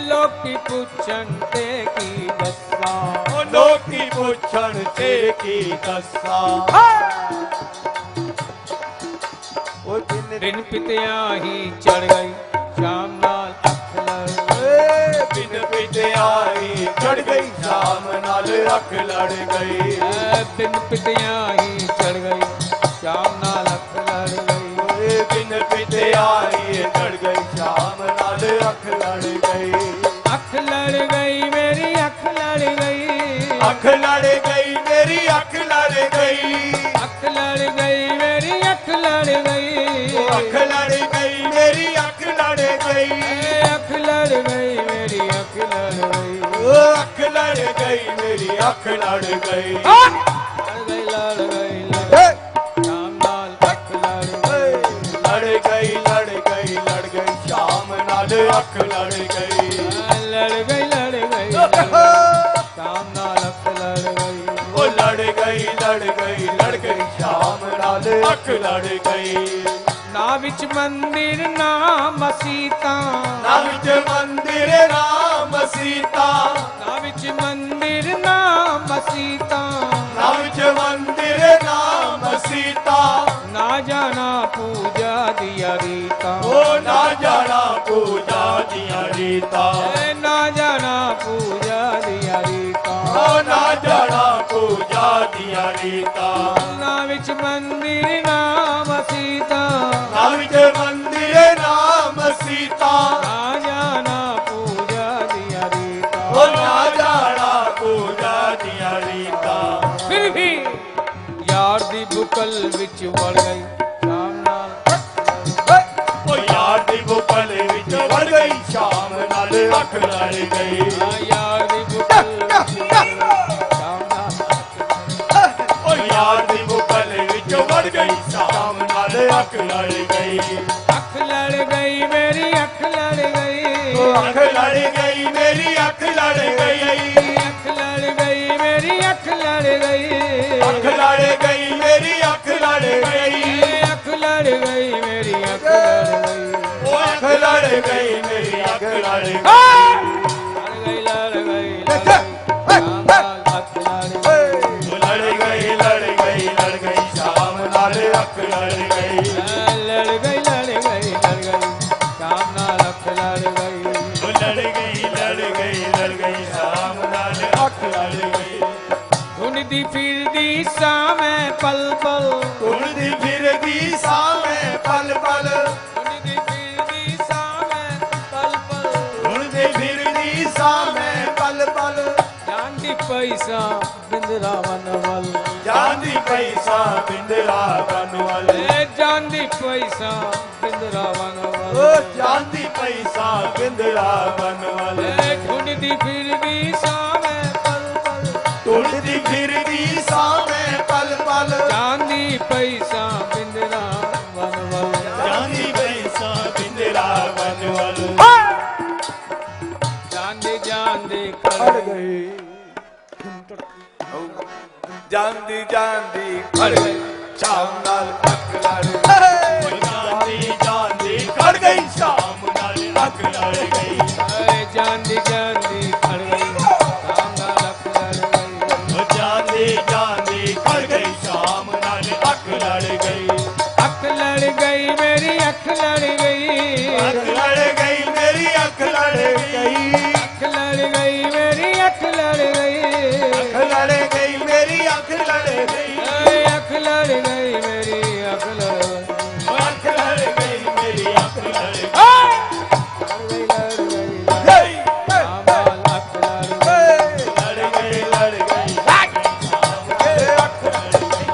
लोग की पूछन ते की दसा, लोग की पुछण ते की दसा। ओ बिन पितिया ही चढ़ गई शाम नाल अख लड़, बिन पितिया ही चढ़ गई शाम नाल अख लड़ गई। बिन पितिया ही चढ़ गई शाम नाल अख लड़ गई। बिन पितिया ही चढ़ गई शाम नाल अख लड़ गई। अख लड़ गई मेरी अख लड़ गई, अख लड़ गई मेरी अख लड़ गई। अख लड़ गई मेरी अख लड़ गई, अख लड़ गई मेरी अख लड़ गई। अख लड़ गई मेरी अख लड़ गई, अख लड़ गई मेरी अख लड़ गई। लड़ गई शाम नाल अख लड़ गई, लड़ गई लड़ गई लड़ गई शाम नाल अख लड़ गई। लड़ गई शाम नाल अख लड़ गई। ओ लड़ गई लड़ गई लड़ गई शाम नाल अख लड़ गई। ना विच मंदिर ना मसीता, ना विच मंदिर राम सीता। ना विच मंदिर ना मसीता, ना विच मंदिर राम सीता। ना जाना पूजा दिया रीता, ओ ना जाना पूजा दिया रीता। ना जाना पूजा दिया रीता, ओ ना जाना पूजा दिया रीता। ना विच मंदिर ना मसीता, ना विच मंदिर राम सीता। ना जाना पूजा दिया रीता। ओ ना जाना पूजा दिया रीता। फिर भी यार दी बुकल विच वड़ गई शाम नाल, ओ यार दी बुकल विच वड़ गई शाम नाल अख लड़ गई। यार दी बुकल विच वड़ गई शाम नाल, ओ यार दी बुकल विच वड़ गई शाम नाल अख लड़ गई। अख लड़ गई मेरी अख लड़ गई, ओ अख लड़ गई मेरी अख लड़ गई। अख लड़ गई मेरी अख लड़ गई, अख लड़ गई मेरी अख लड़ गई। अख लड़ गई मेरी अख लड़ गई। ओ अख लड़ गई मेरी अख लड़ गई। लड़ गई शाम नाल अख लड़ गई, लड़ गई लड़ गई लड़ गई शाम नाल अख लड़ गई। लड़ गई शाम नाल अख लड़ गई। लड़ गई लड़ गई लड़ गई शाम नाल अख लड़ गई। ढूंढदी फिरदी सामे पल पल, ढूंढदी फिरदी सामे पल पल। ढूंढदी फिरदी सामे पल पल, ढूंढदी फिरदी सामे पल पल। ਜਾਂਦੀ ਪੈਸਾ ਬਿੰਦਰਾ ਵਨਵਲ, ਜਾਂਦੀ ਪੈਸਾ ਬਿੰਦਰਾ ਬਨਵਲ। ਜਾਂਦੀ ਪੈਸਾ ਬਿੰਦਰਾ ਵਨਵਲ। ਓ ਜਾਂਦੀ ਪੈਸਾ ਬਿੰਦਰਾ ਬਨਵਲ। ਢੂੰਡਦੀ ਫਿਰਦੀ ਸਾਵੇਂ ਪਲ ਪਲ, ਢੂੰਡਦੀ ਫਿਰਦੀ ਸਾਵੇਂ ਪਲ ਪਲ। ਜਾਂਦੀ ਪੈਸਾ ਬਿੰਦਰਾ ਵਨਵਲ। ਜਾਂਦੀ ਪੈਸਾ ਬਿੰਦਰਾ ਬਨਵਲ। ਜਾਂਦੇ ਜਾਂਦੇ ਖੜ ਗਈ, ਜਾਂਦੀ ਜਾਂਦੀ ਖੜ ਗਈ ਸ਼ਾਮ ਨਾਲ ਅੱਖ ਲੜ ਗਈ। ਜਾਂਦੀ ਜਾਂਦੀ ਖੜ ਗਈ ਸ਼ਾਮ ਨਾਲ ਅੱਖ ਲੜ ਗਈ। ਜਾਂਦੀ ਜਾਂਦੀ ਖੜ ਗਈ ਸ਼ਾਮ ਨਾਲ ਅੱਖ ਲੜ ਗਈ। ਜਾਂਦੀ ਜਾਂਦੀ ਖੜ ਗਈ ਸ਼ਾਮ ਨਾਲ ਅੱਖ ਲੜ ਗਈ। ਅੱਖ ਲੜ ਗਈ ਮੇਰੀ ਅੱਖ ਲੜ ਗਈ, ਅੱਖ ਲੜ ਗਈ ਮੇਰੀ ਅੱਖ ਲੜ ਗਈ। ਅੱਖ ਲੜ ਗਈ ਮੇਰੀ ਅੱਖ ਲੜ ਗਈ। ਅੱਖ ਲੜ ਗਈ ਮੇਰੀ ਅੱਖ ਲੜ ਗਈ। ਅੱਖ ਲੜ ਗਈ ਮੇਰੀ ਅੱਖ ਲੜ ਗਈ। ਅੱਖ ਲੜ ਗਈ ਮੇਰੀ ਅੱਖ ਲੜ ਗਈ। ਸ਼ਾਮ ਨਾਲ ਅੱਖ ਲੜ ਗਈ। ਲੜ ਗਈ ਲੜ ਗਈ ਸ਼ਾਮ ਨਾਲ ਅੱਖ ਲੜ ਗਈ।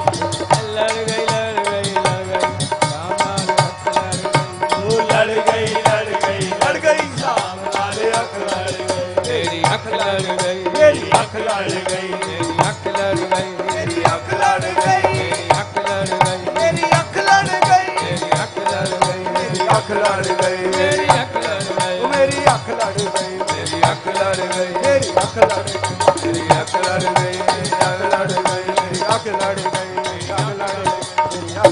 ਲੜ ਗਈ ਲੜ ਗਈ ਲੜ ਗਈ ਸ਼ਾਮ ਨਾਲ ਅੱਖ ਲੜ ਗਈ। ਉਹ ਲੜ ਗਈ ਲੜ ਗਈ ਲੜ ਗਈ ਸ਼ਾਮ ਨਾਲ ਅੱਖ ਲੜ ਗਈ। ਮੇਰੀ ਅੱਖ ਲੜ ਗਈ, ਮੇਰੀ ਅੱਖ ਲੜ ਗਈ। ਮੇਰੀ ਅੱਖ ਲੜ ਗਈ, ਮੇਰੀ ਅੱਖ ਲੜ ਗਈ। ਮੇਰੀ ਅੱਖ ਲੜ ਗਈ, ਮੇਰੀ ਅੱਖ ਲੜ ਗਈ। ਮੇਰੀ ਅੱਖ ਲੜ ਗਈ, ਮੇਰੀ ਅੱਖ ਲੜ ਗਈ। ਮੇਰੀ ਅੱਖ ਲੜ ਗਈ। ਮੇਰੀ ਅੱਖ ਅੱਖ ਲੜ ਗਈ ਮੇਰੀ ਅੱਖ ਲੜ ਗਈ ਮੇਰੀ ਅੱਖ ਲੜ ਗਈ ਮੇਰੀ ਅੱਖ ਲੜ ਗਈ ਮੇਰੀ ਅੱਖ ਲੜ ਗਈ ਮੇਰੀ ਅੱਖ ਲੜ ਗਈ ਮੇਰੀ ਅੱਖ ਲੜ ਗਈ ਮੇਰੀ ਅੱਖ